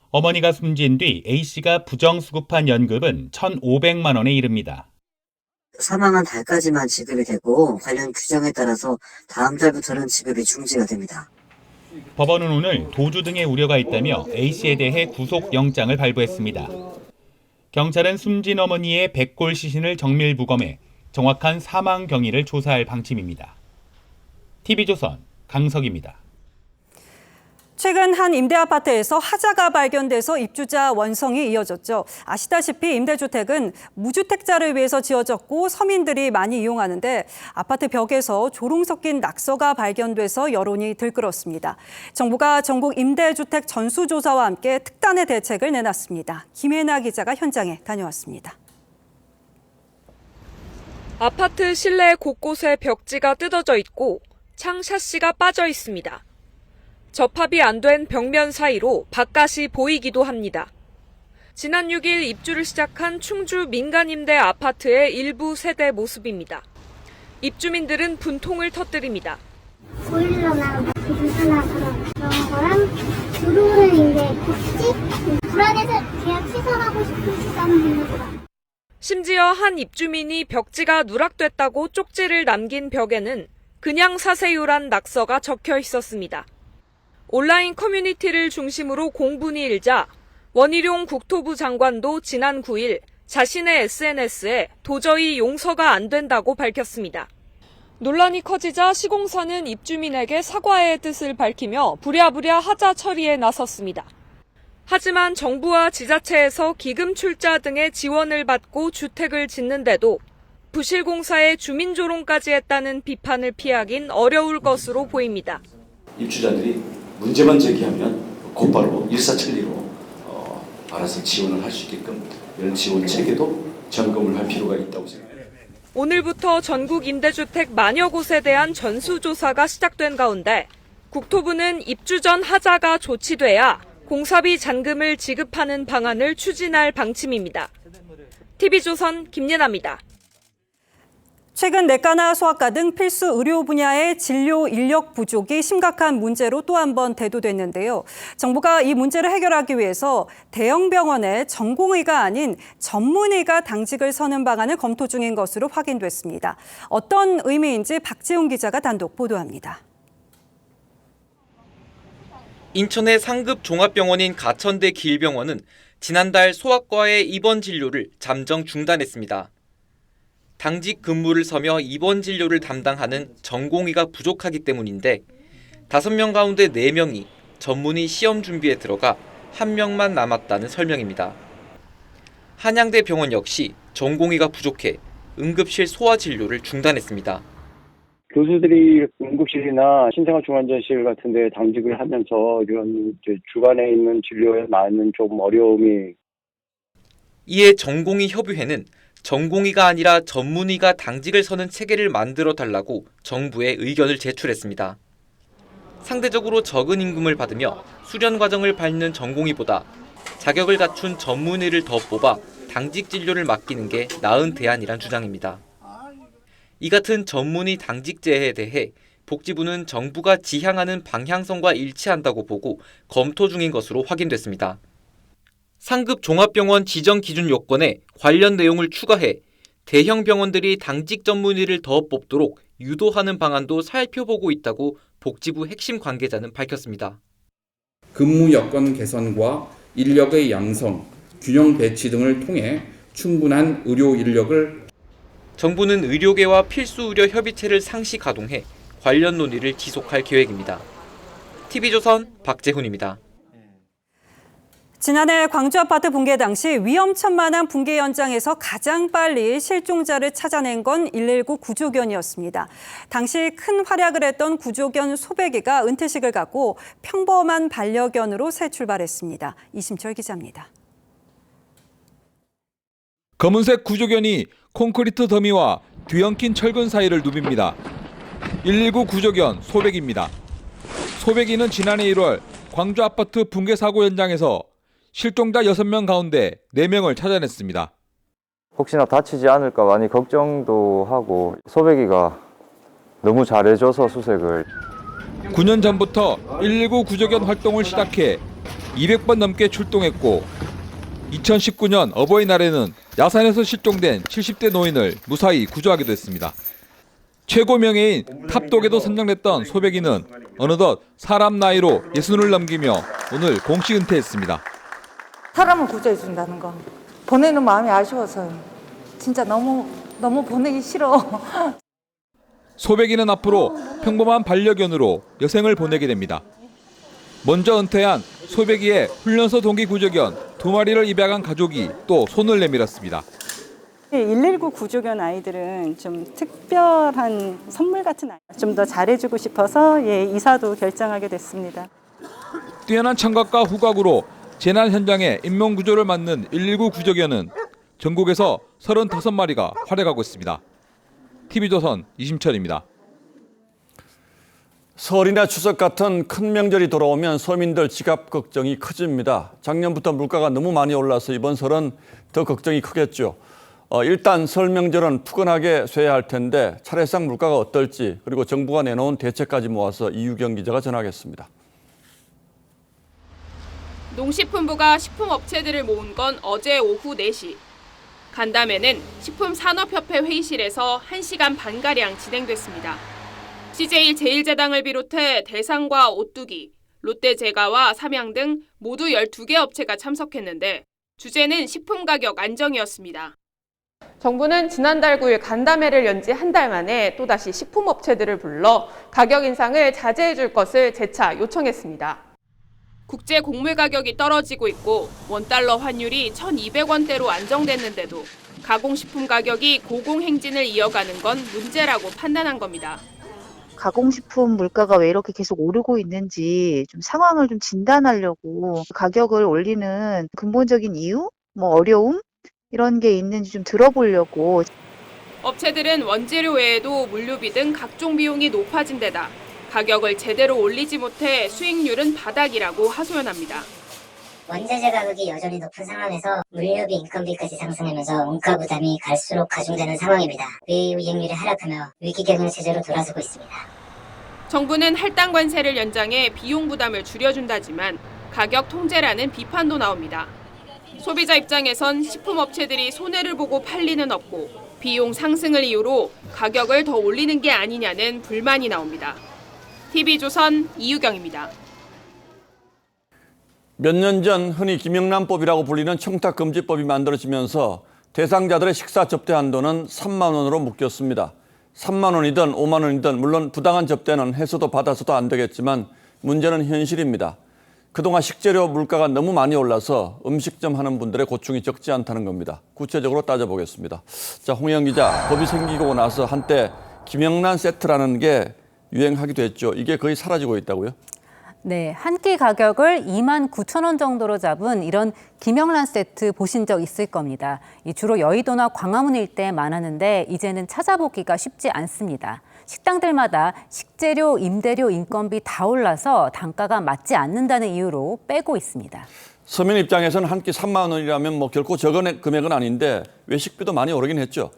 어머니가 숨진 뒤 A씨가 부정수급한 연금은 1,500만 원에 이릅니다. 사망한 달까지만 지급이 되고 관련 규정에 따라서 다음 달부터는 지급이 중지가 됩니다. 법원은 오늘 도주 등의 우려가 있다며 A씨에 대해 구속영장을 발부했습니다. 경찰은 숨진 어머니의 백골 시신을 정밀 부검해 정확한 사망 경위를 조사할 방침입니다. TV조선 강석입니다. 최근 한 임대아파트에서 하자가 발견돼서 입주자 원성이 이어졌죠. 아시다시피 임대주택은 무주택자를 위해서 지어졌고 서민들이 많이 이용하는데 아파트 벽에서 조롱 섞인 낙서가 발견돼서 여론이 들끓었습니다. 정부가 전국 임대주택 전수조사와 함께 특단의 대책을 내놨습니다. 김혜나 기자가 현장에 다녀왔습니다. 아파트 실내 곳곳에 벽지가 뜯어져 있고 창 샤시가 빠져 있습니다. 접합이 안 된 벽면 사이로 바깥이 보이기도 합니다. 지난 6일 입주를 시작한 충주 민간임대 아파트의 일부 세대 모습입니다. 입주민들은 분통을 터뜨립니다. 보일러나 기술나 그런 거랑 들어오는 이제 복지 불안해서 계약 취소하고 싶은 시장입니다. 심지어 한 입주민이 벽지가 누락됐다고 쪽지를 남긴 벽에는 그냥 사세요란 낙서가 적혀 있었습니다. 온라인 커뮤니티를 중심으로 공분이 일자 원희룡 국토부 장관도 지난 9일 자신의 SNS에 도저히 용서가 안 된다고 밝혔습니다. 논란이 커지자 시공사는 입주민에게 사과의 뜻을 밝히며 부랴부랴 하자 처리에 나섰습니다. 하지만 정부와 지자체에서 기금 출자 등의 지원을 받고 주택을 짓는데도 부실공사에 주민조롱까지 했다는 비판을 피하긴 어려울 것으로 보입니다. 입주자들이 문제만 제기하면 곧바로 일사천리로 알아서 지원을 할 수 있게끔 이런 지원 체계도 점검을 할 필요가 있다고 생각합니다. 오늘부터 전국 임대주택 만여 곳에 대한 전수조사가 시작된 가운데 국토부는 입주 전 하자가 조치돼야 공사비 잔금을 지급하는 방안을 추진할 방침입니다. TV조선 김예나입니다. 최근 내과나 소아과 등 필수 의료 분야의 진료 인력 부족이 심각한 문제로 또 한 번 대두됐는데요. 정부가 이 문제를 해결하기 위해서 대형 병원에 전공의가 아닌 전문의가 당직을 서는 방안을 검토 중인 것으로 확인됐습니다. 어떤 의미인지 박지훈 기자가 단독 보도합니다. 인천의 상급 종합병원인 가천대 기일병원은 지난달 소아과의 입원 진료를 잠정 중단했습니다. 당직 근무를 서며 입원 진료를 담당하는 전공의가 부족하기 때문인데 5명 가운데 4명이 전문의 시험 준비에 들어가 1명만 남았다는 설명입니다. 한양대 병원 역시 전공의가 부족해 응급실 소아 진료를 중단했습니다. 교수들이 응급실이나 신생아중환자실 같은 데 당직을 하면서 이런 주간에 있는 진료에 많은 좀 어려움이. 이에 전공의 협의회는 전공의가 아니라 전문의가 당직을 서는 체계를 만들어 달라고 정부에 의견을 제출했습니다. 상대적으로 적은 임금을 받으며 수련 과정을 밟는 전공의보다 자격을 갖춘 전문의를 더 뽑아 당직 진료를 맡기는 게 나은 대안이란 주장입니다. 이 같은 전문의 당직제에 대해 복지부는 정부가 지향하는 방향성과 일치한다고 보고 검토 중인 것으로 확인됐습니다. 상급 종합병원 지정 기준 요건에 관련 내용을 추가해 대형 병원들이 당직 전문의를 더 뽑도록 유도하는 방안도 살펴보고 있다고 복지부 핵심 관계자는 밝혔습니다. 근무 여건 개선과 인력의 양성, 균형 배치 등을 통해 충분한 의료 인력을. 정부는 의료계와 필수의료 협의체를 상시 가동해 관련 논의를 지속할 계획입니다. TV조선 박재훈입니다. 지난해 광주 아파트 붕괴 당시 위험천만한 붕괴 현장에서 가장 빨리 실종자를 찾아낸 건 119 구조견이었습니다. 당시 큰 활약을 했던 구조견 소백이가 은퇴식을 갖고 평범한 반려견으로 새 출발했습니다. 이심철 기자입니다. 검은색 구조견이 콘크리트 더미와 뒤엉킨 철근 사이를 누빕니다. 119 구조견 소백이입니다. 소백이는 지난해 1월 광주 아파트 붕괴 사고 현장에서 실종자 6명 가운데 4명을 찾아냈습니다. 혹시나 다치지 않을까 많이 걱정도 하고 소백이가 너무 잘해줘서 수색을. 9년 전부터 119 구조견 활동을 시작해 200번 넘게 출동했고 2019년 어버이날에는 야산에서 실종된 70대 노인을 무사히 구조하기도 했습니다. 최고 명예인 탑독에도 선정됐던 소백이는 어느덧 사람 나이로 60을 넘기며 오늘 공식 은퇴했습니다. 사람을 구조해준다는 거 보내는 마음이 아쉬워서요. 진짜 너무 보내기 싫어. 소백이는 앞으로 평범한 반려견으로 여생을 보내게 됩니다. 먼저 은퇴한 소백이의 훈련소 동기 구조견 2마리를 입양한 가족이 또 손을 내밀었습니다. 119 구조견 아이들은 좀 특별한 선물 같은 아이, 좀 더 잘해주고 싶어서 이사도 결정하게 됐습니다. 뛰어난 청각과 후각으로 재난 현장에 인명구조를 맡는 119 구조견은 전국에서 35마리가 활약하고 있습니다. TV조선 이심철입니다. 설이나 추석 같은 큰 명절이 돌아오면 서민들 지갑 걱정이 커집니다. 작년부터 물가가 너무 많이 올라서 이번 설은 더 걱정이 크겠죠. 일단 설 명절은 푸근하게 쇠야 할 텐데 차례상 물가가 어떨지 그리고 정부가 내놓은 대책까지 모아서 이유경 기자가 전하겠습니다. 농식품부가 식품업체들을 모은 건 어제 오후 4시. 간담회는 식품산업협회 회의실에서 1시간 반가량 진행됐습니다. CJ 제일제당을 비롯해 대상과 오뚜기, 롯데제과와 삼양 등 모두 12개 업체가 참석했는데 주제는 식품 가격 안정이었습니다. 정부는 지난달 9일 간담회를 연 지 한 달 만에 또다시 식품업체들을 불러 가격 인상을 자제해 줄 것을 재차 요청했습니다. 국제 곡물 가격이 떨어지고 있고 원달러 환율이 1,200원대로 안정됐는데도 가공식품 가격이 고공행진을 이어가는 건 문제라고 판단한 겁니다. 가공식품 물가가 왜 이렇게 계속 오르고 있는지 좀 상황을 좀 진단하려고 가격을 올리는 근본적인 이유, 어려움 이런 게 있는지 좀 들어보려고. 업체들은 원재료 외에도 물류비 등 각종 비용이 높아진 데다 가격을 제대로 올리지 못해 수익률은 바닥이라고 하소연합니다. 원재재 가격이 여전히 높은 상황에서 물류비, 인건비까지 상승하면서 원가 부담이 갈수록 가중되는 상황입니다. 외이익률이 하락하며 위기 경영 체제로 돌아서고 있습니다. 정부는 할당 관세를 연장해 비용 부담을 줄여준다지만 가격 통제라는 비판도 나옵니다. 소비자 입장에선 식품업체들이 손해를 보고 팔 리는 없고 비용 상승을 이유로 가격을 더 올리는 게 아니냐는 불만이 나옵니다. TV조선 이유경입니다. 몇 년 전 흔히 김영란법이라고 불리는 청탁금지법이 만들어지면서 대상자들의 식사 접대 한도는 3만 원으로 묶였습니다. 3만 원이든 5만 원이든 물론 부당한 접대는 해서도 받아서도 안 되겠지만 문제는 현실입니다. 그동안 식재료 물가가 너무 많이 올라서 음식점 하는 분들의 고충이 적지 않다는 겁니다. 구체적으로 따져보겠습니다. 자, 홍영 기자, 법이 생기고 나서 한때 김영란 세트라는 게 유행하기도 했죠. 이게 거의 사라지고 있다고요? 네, 한 끼 가격을 29,000원 정도로 잡은 이런 김영란 세트 보신 적 있을 겁니다. 주로 여의도나 광화문 일대에 많았는데 이제는 찾아보기가 쉽지 않습니다. 식당들마다 식재료, 임대료, 인건비 다 올라서 단가가 맞지 않는다는 이유로 빼고 있습니다. 서민 입장에서는 한 끼 3만 원이라면 뭐 결코 적은 금액은 아닌데 외식비도 많이 오르긴 했죠.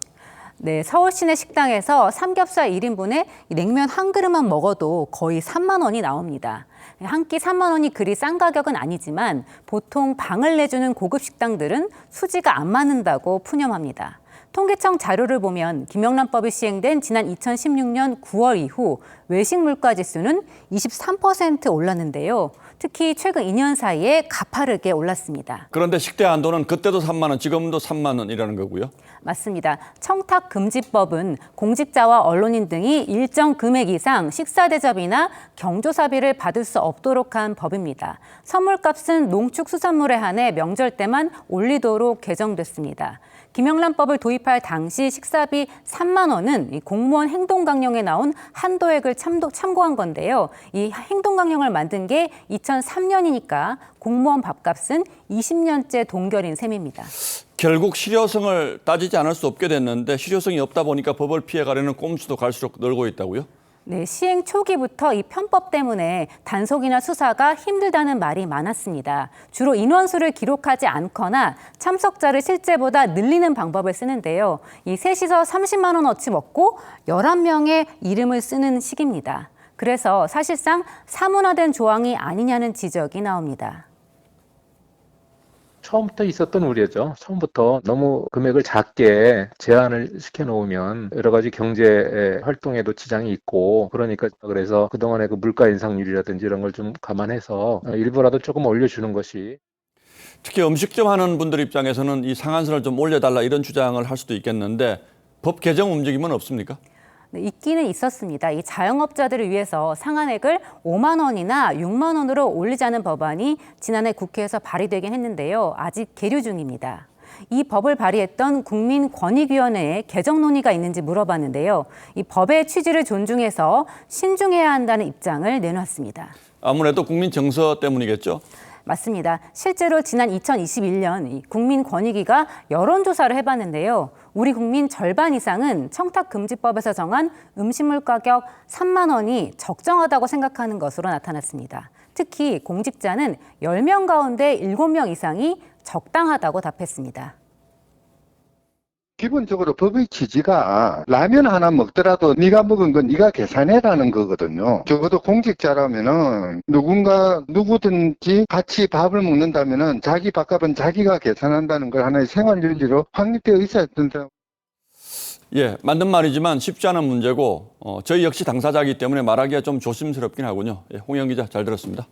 네, 서울 시내 식당에서 삼겹살 1인분에 냉면 한 그릇만 먹어도 거의 3만 원이 나옵니다. 한 끼 3만 원이 그리 싼 가격은 아니지만 보통 방을 내주는 고급 식당들은 수지가 안 맞는다고 푸념합니다. 통계청 자료를 보면 김영란법이 시행된 지난 2016년 9월 이후 외식 물가 지수는 23% 올랐는데요. 특히 최근 2년 사이에 가파르게 올랐습니다. 그런데 식대 한도는 그때도 3만 원, 지금도 3만 원이라는 거고요. 맞습니다. 청탁금지법은 공직자와 언론인 등이 일정 금액 이상 식사 대접이나 경조사비를 받을 수 없도록 한 법입니다. 선물값은 농축수산물에 한해 명절 때만 올리도록 개정됐습니다. 김영란법을 도입할 당시 식사비 3만 원은 공무원 행동강령에 나온 한도액을 참고한 건데요. 이 행동강령을 만든 게 2003년이니까 공무원 밥값은 20년째 동결인 셈입니다. 결국 실효성을 따지지 않을 수 없게 됐는데 실효성이 없다 보니까 법을 피해가려는 꼼수도 갈수록 늘고 있다고요? 네, 시행 초기부터 이 편법 때문에 단속이나 수사가 힘들다는 말이 많았습니다. 주로 인원수를 기록하지 않거나 참석자를 실제보다 늘리는 방법을 쓰는데요. 이 셋이서 30만 원어치 먹고 11명의 이름을 쓰는 식입니다. 그래서 사실상 사문화된 조항이 아니냐는 지적이 나옵니다. 처음부터 있었던 우려죠. 처음부터 너무 금액을 작게 제한을 시켜놓으면 여러 가지 경제 활동에도 지장이 있고 그러니까 그래서 그동안의 그 물가 인상률이라든지 이런 걸 좀 감안해서 일부라도 조금 올려주는 것이. 특히 음식점 하는 분들 입장에서는 이 상한선을 좀 올려달라 이런 주장을 할 수도 있겠는데 법 개정 움직임은 없습니까? 네, 있기는 있었습니다. 이 자영업자들을 위해서 상한액을 5만 원이나 6만 원으로 올리자는 법안이 지난해 국회에서 발의되긴 했는데요. 아직 계류 중입니다. 이 법을 발의했던 국민권익위원회에 개정 논의가 있는지 물어봤는데요. 이 법의 취지를 존중해서 신중해야 한다는 입장을 내놨습니다. 아무래도 국민 정서 때문이겠죠? 맞습니다. 실제로 지난 2021년 국민권익위가 여론조사를 해봤는데요. 우리 국민 절반 이상은 청탁금지법에서 정한 음식물 가격 3만 원이 적정하다고 생각하는 것으로 나타났습니다. 특히 공직자는 10명 가운데 7명 이상이 적당하다고 답했습니다. 기본적으로 법의 취지가 라면 하나 먹더라도 네가 먹은 건 네가 계산해라는 거거든요. 적어도 공직자라면은 누구든지 같이 밥을 먹는다면은 자기 밥값은 자기가 계산한다는 걸 하나의 생활윤리로 확립되어 있어야 된다. 예, 맞는 말이지만 쉽지 않은 문제고 저희 역시 당사자이기 때문에 말하기가 좀 조심스럽긴 하군요. 예, 홍영 기자 잘 들었습니다.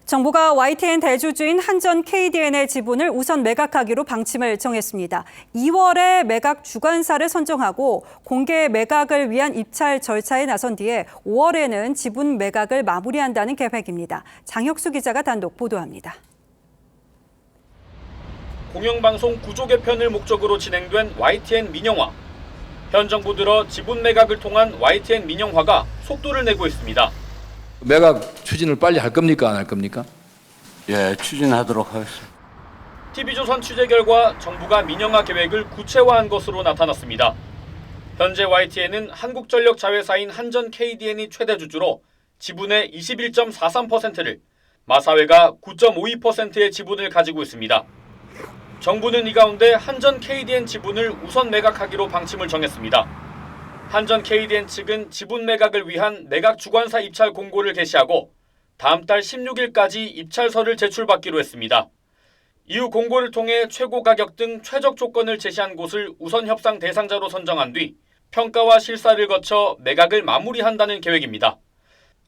정부가 YTN 대주주인 한전 KDN의 지분을 우선 매각하기로 방침을 정했습니다. 2월에 매각 주관사를 선정하고 공개 매각을 위한 입찰 절차에 나선 뒤에 5월에는 지분 매각을 마무리한다는 계획입니다. 장혁수 기자가 단독 보도합니다. 공영방송 구조 개편을 목적으로 진행된 YTN 민영화. 현 정부 들어 지분 매각을 통한 YTN 민영화가 속도를 내고 있습니다. 매각 추진을 빨리 할 겁니까? 안 할 겁니까? 예, 추진하도록 하겠습니다. TV조선 취재 결과 정부가 민영화 계획을 구체화한 것으로 나타났습니다. 현재 YTN은 한국전력 자회사인 한전 KDN이 최대 주주로 지분의 21.43%를, 마사회가 9.52%의 지분을 가지고 있습니다. 정부는 이 가운데 한전 KDN 지분을 우선 매각하기로 방침을 정했습니다. 한전 KDN 측은 지분 매각을 위한 내각 주관사 입찰 공고를 게시하고 다음 달 16일까지 입찰서를 제출받기로 했습니다. 이후 공고를 통해 최고 가격 등 최적 조건을 제시한 곳을 우선 협상 대상자로 선정한 뒤 평가와 실사를 거쳐 매각을 마무리한다는 계획입니다.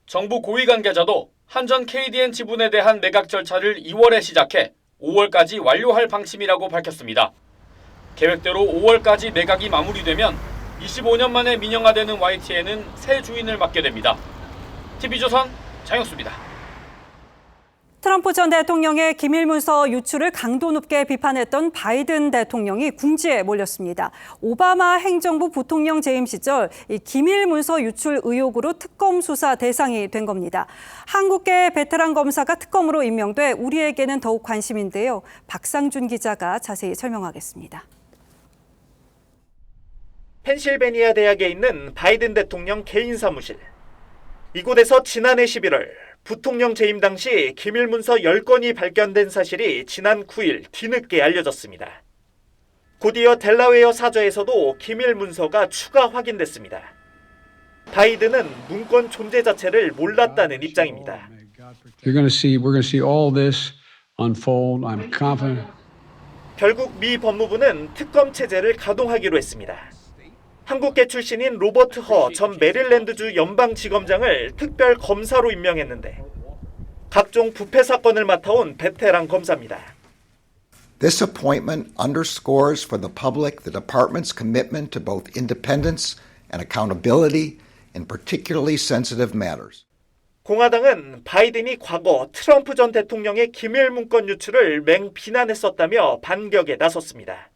정부 고위 관계자도 한전 KDN 지분에 대한 매각 절차를 2월에 시작해 5월까지 완료할 방침이라고 밝혔습니다. 계획대로 5월까지 매각이 마무리되면 25년 만에 민영화되는 YTN은 새 주인을 맡게 됩니다. TV조선 장혁수입니다. 트럼프 전 대통령의 기밀문서 유출을 강도 높게 비판했던 바이든 대통령이 궁지에 몰렸습니다. 오바마 행정부 부통령 재임 시절 이 기밀문서 유출 의혹으로 특검 수사 대상이 된 겁니다. 한국계 베테랑 검사가 특검으로 임명돼 우리에게는 더욱 관심인데요. 박상준 기자가 자세히 설명하겠습니다. 펜실베니아 대학에 있는 바이든 대통령 개인 사무실. 이곳에서 지난해 11월 부통령 재임 당시 기밀문서 10건이 발견된 사실이 지난 9일 뒤늦게 알려졌습니다. 곧이어 델라웨어 사저에서도 기밀문서가 추가 확인됐습니다. 바이든은 문건 존재 자체를 몰랐다는 입장입니다. We're going to see all this unfold. I'm confident. 결국 미 법무부는 특검 체제를 가동하기로 했습니다. 한국계 출신인 로버트 허 전 메릴랜드주 연방지검장을 특별 검사로 임명했는데 각종 부패 사건을 맡아온 베테랑 검사입니다. This appointment underscores for the public the department's commitment to both independence and accountability in particularly sensitive matters. 공화당은 바이든이 과거 트럼프 전 대통령의 기밀 문건 유출을 맹비난했었다며 반격에 나섰습니다.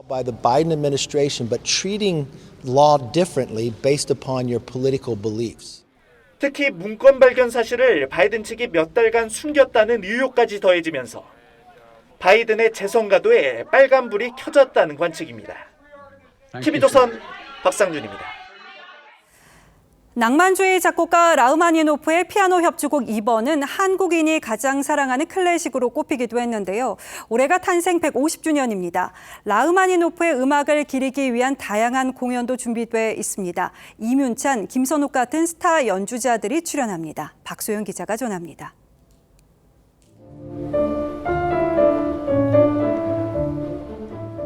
By the Biden administration, but treating law differently based upon your political beliefs. 특히 문건 발견 사실을 바이든 측이 몇 달간 숨겼다는 의혹까지 더해지면서 바이든의 재선 가도에 빨간불이 켜졌다는 관측입니다. TV조선 박상준입니다. 낭만주의 작곡가 라흐마니노프의 피아노 협주곡 2번은 한국인이 가장 사랑하는 클래식으로 꼽히기도 했는데요. 올해가 탄생 150주년입니다. 라흐마니노프의 음악을 기리기 위한 다양한 공연도 준비돼 있습니다. 이문찬, 김선욱 같은 스타 연주자들이 출연합니다. 박소영 기자가 전합니다.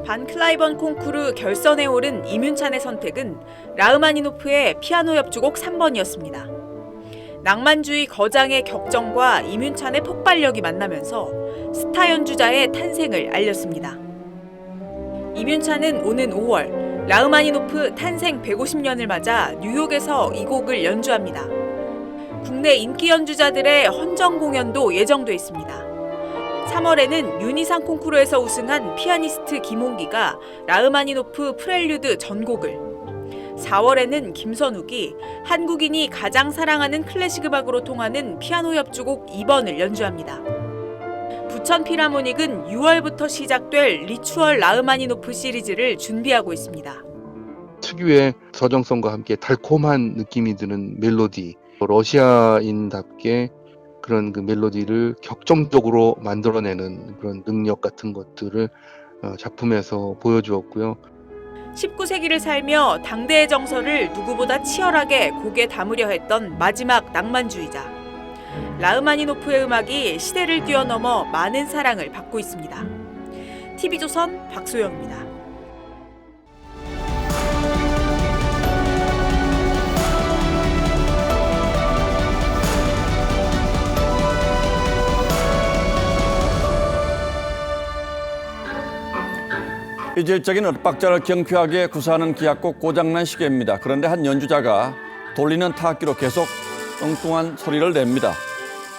반클라이번 콩쿠르 결선에 오른 이문찬의 선택은 라흐마니노프의 피아노 협주곡 3번이었습니다. 낭만주의 거장의 격정과 이문찬의 폭발력이 만나면서 스타 연주자의 탄생을 알렸습니다. 이문찬은 오는 5월 라흐마니노프 탄생 150년을 맞아 뉴욕에서 이 곡을 연주합니다. 국내 인기 연주자들의 헌정 공연도 예정돼 있습니다. 3월에는 윤희상 콩쿠르에서 우승한 피아니스트 김홍기가 라흐마니노프 프렐류드 전곡을, 4월에는 김선욱이 한국인이 가장 사랑하는 클래식 음악으로 통하는 피아노 협주곡 2번을 연주합니다. 부천 필하모닉은 6월부터 시작될 리추얼 라흐마니노프 시리즈를 준비하고 있습니다. 특유의 서정성과 함께 달콤한 느낌이 드는 멜로디, 러시아인답게 그런 그 멜로디를 격정적으로 만들어내는 그런 능력 같은 것들을 작품에서 보여주었고요. 19세기를 살며 당대의 정서를 누구보다 치열하게 곡에 담으려 했던 마지막 낭만주의자. 라흐마니노프의 음악이 시대를 뛰어넘어 많은 사랑을 받고 있습니다. TV조선 박소영입니다. 이질적인 엇박자를 경쾌하게 구사하는 기악곡 고장난 시계입니다. 그런데 한 연주자가 돌리는 타악기로 계속 엉뚱한 소리를 냅니다.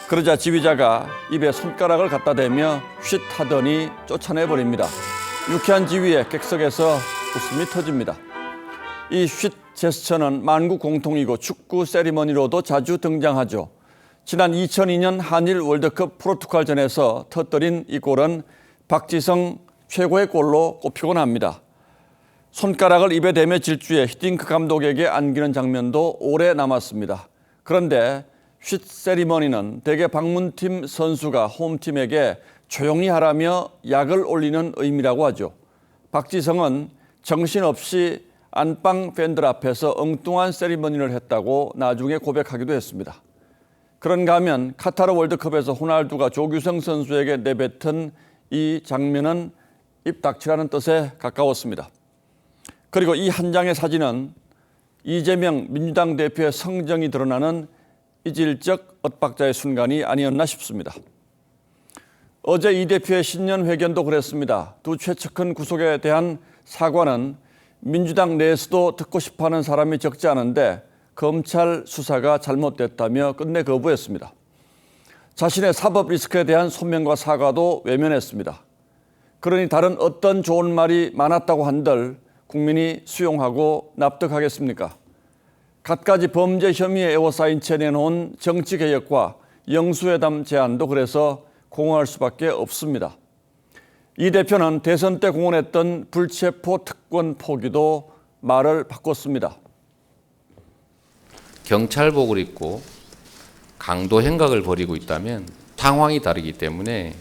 그러자 지휘자가 입에 손가락을 갖다 대며 쉿 하더니 쫓아내버립니다. 유쾌한 지휘에 객석에서 웃음이 터집니다. 이 쉿 제스처는 만국 공통이고 축구 세리머니로도 자주 등장하죠. 지난 2002년 한일 월드컵 포르투갈전에서 터뜨린 이 골은 박지성 최고의 골로 꼽히곤 합니다. 손가락을 입에 대며 질주해 히딩크 감독에게 안기는 장면도 오래 남았습니다. 그런데 쉿 세리머니는 대개 방문팀 선수가 홈팀에게 조용히 하라며 약을 올리는 의미라고 하죠. 박지성은 정신없이 안방 팬들 앞에서 엉뚱한 세리머니를 했다고 나중에 고백하기도 했습니다. 그런가 하면 카타르 월드컵에서 호날두가 조규성 선수에게 내뱉은 이 장면은 입 닥치라는 뜻에 가까웠습니다. 그리고 이 한 장의 사진은 이재명 민주당 대표의 성정이 드러나는 이질적 엇박자의 순간이 아니었나 싶습니다. 어제 이 대표의 신년 회견도 그랬습니다. 두 최측근 구속에 대한 사과는 민주당 내에서도 듣고 싶어하는 사람이 적지 않은데 검찰 수사가 잘못됐다며 끝내 거부했습니다. 자신의 사법 리스크에 대한 소명과 사과도 외면했습니다. 그러니 다른 어떤 좋은 말이 많았다고 한들 국민이 수용하고 납득하겠습니까? 갖가지 범죄 혐의에 에워싸인 채 내놓은 정치개혁과 영수회담 제안도 그래서 공언할 수밖에 없습니다. 이 대표는 대선 때 공언했던 불체포 특권 포기도 말을 바꿨습니다. 경찰복을 입고 강도 행각을 벌이고 있다면 상황이 다르기 때문에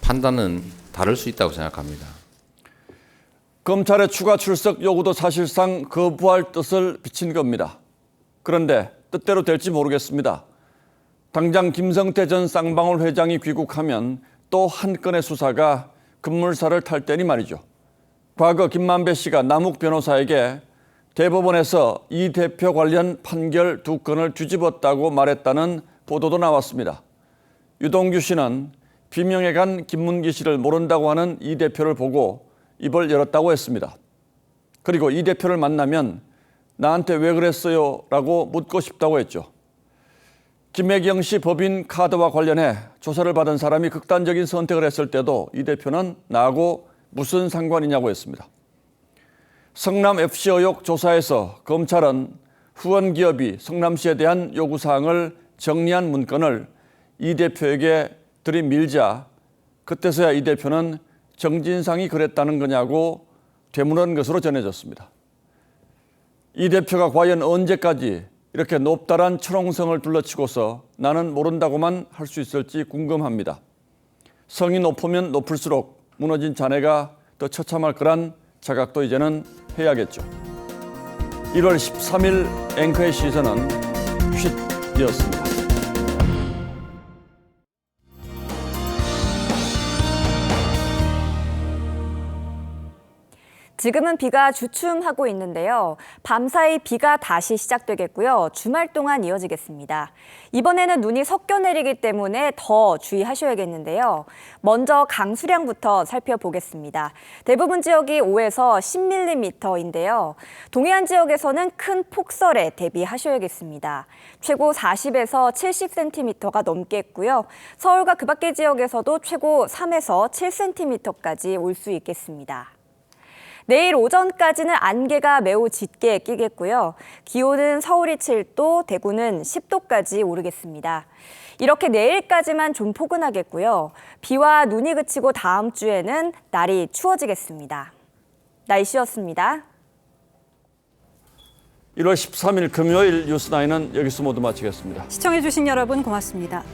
판단은 다를 수 있다고 생각합니다. 검찰의 추가 출석 요구도 사실상 거부할 뜻을 비친 겁니다. 그런데 뜻대로 될지 모르겠습니다. 당장 김성태 전 쌍방울 회장이 귀국하면 또 한 건의 수사가 급물살을 탈 때니 말이죠. 과거 김만배 씨가 남욱 변호사에게 대법원에서 이 대표 관련 판결 2건을 뒤집었다고 말했다는 보도도 나왔습니다. 유동규 씨는 비명에 간 김문기 씨를 모른다고 하는 이 대표를 보고 입을 열었다고 했습니다. 그리고 이 대표를 만나면 나한테 왜 그랬어요? 라고 묻고 싶다고 했죠. 김혜경 씨 법인 카드와 관련해 조사를 받은 사람이 극단적인 선택을 했을 때도 이 대표는 나하고 무슨 상관이냐고 했습니다. 성남FC 의혹 조사에서 검찰은 후원 기업이 성남시에 대한 요구사항을 정리한 문건을 이 대표에게 들이밀자 그때서야 이 대표는 정진상이 그랬다는 거냐고 되물은 것으로 전해졌습니다. 이 대표가 과연 언제까지 이렇게 높다란 철옹성을 둘러치고서 나는 모른다고만 할 수 있을지 궁금합니다. 성이 높으면 높을수록 무너진 자네가 더 처참할 거란 자각도 이제는 해야겠죠. 1월 13일 앵커의 시선은 쉿이었습니다. 지금은 비가 주춤하고 있는데요. 밤사이 비가 다시 시작되겠고요. 주말 동안 이어지겠습니다. 이번에는 눈이 섞여 내리기 때문에 더 주의하셔야겠는데요. 먼저 강수량부터 살펴보겠습니다. 대부분 지역이 5에서 10mm인데요. 동해안 지역에서는 큰 폭설에 대비하셔야겠습니다. 최고 40에서 70cm가 넘겠고요. 서울과 그 밖의 지역에서도 최고 3에서 7cm까지 올 수 있겠습니다. 내일 오전까지는 안개가 매우 짙게 끼겠고요. 기온은 서울이 7도, 대구는 10도까지 오르겠습니다. 이렇게 내일까지만 좀 포근하겠고요. 비와 눈이 그치고 다음 주에는 날이 추워지겠습니다. 날씨였습니다. 1월 13일 금요일 뉴스9는 여기서 모두 마치겠습니다. 시청해주신 여러분 고맙습니다.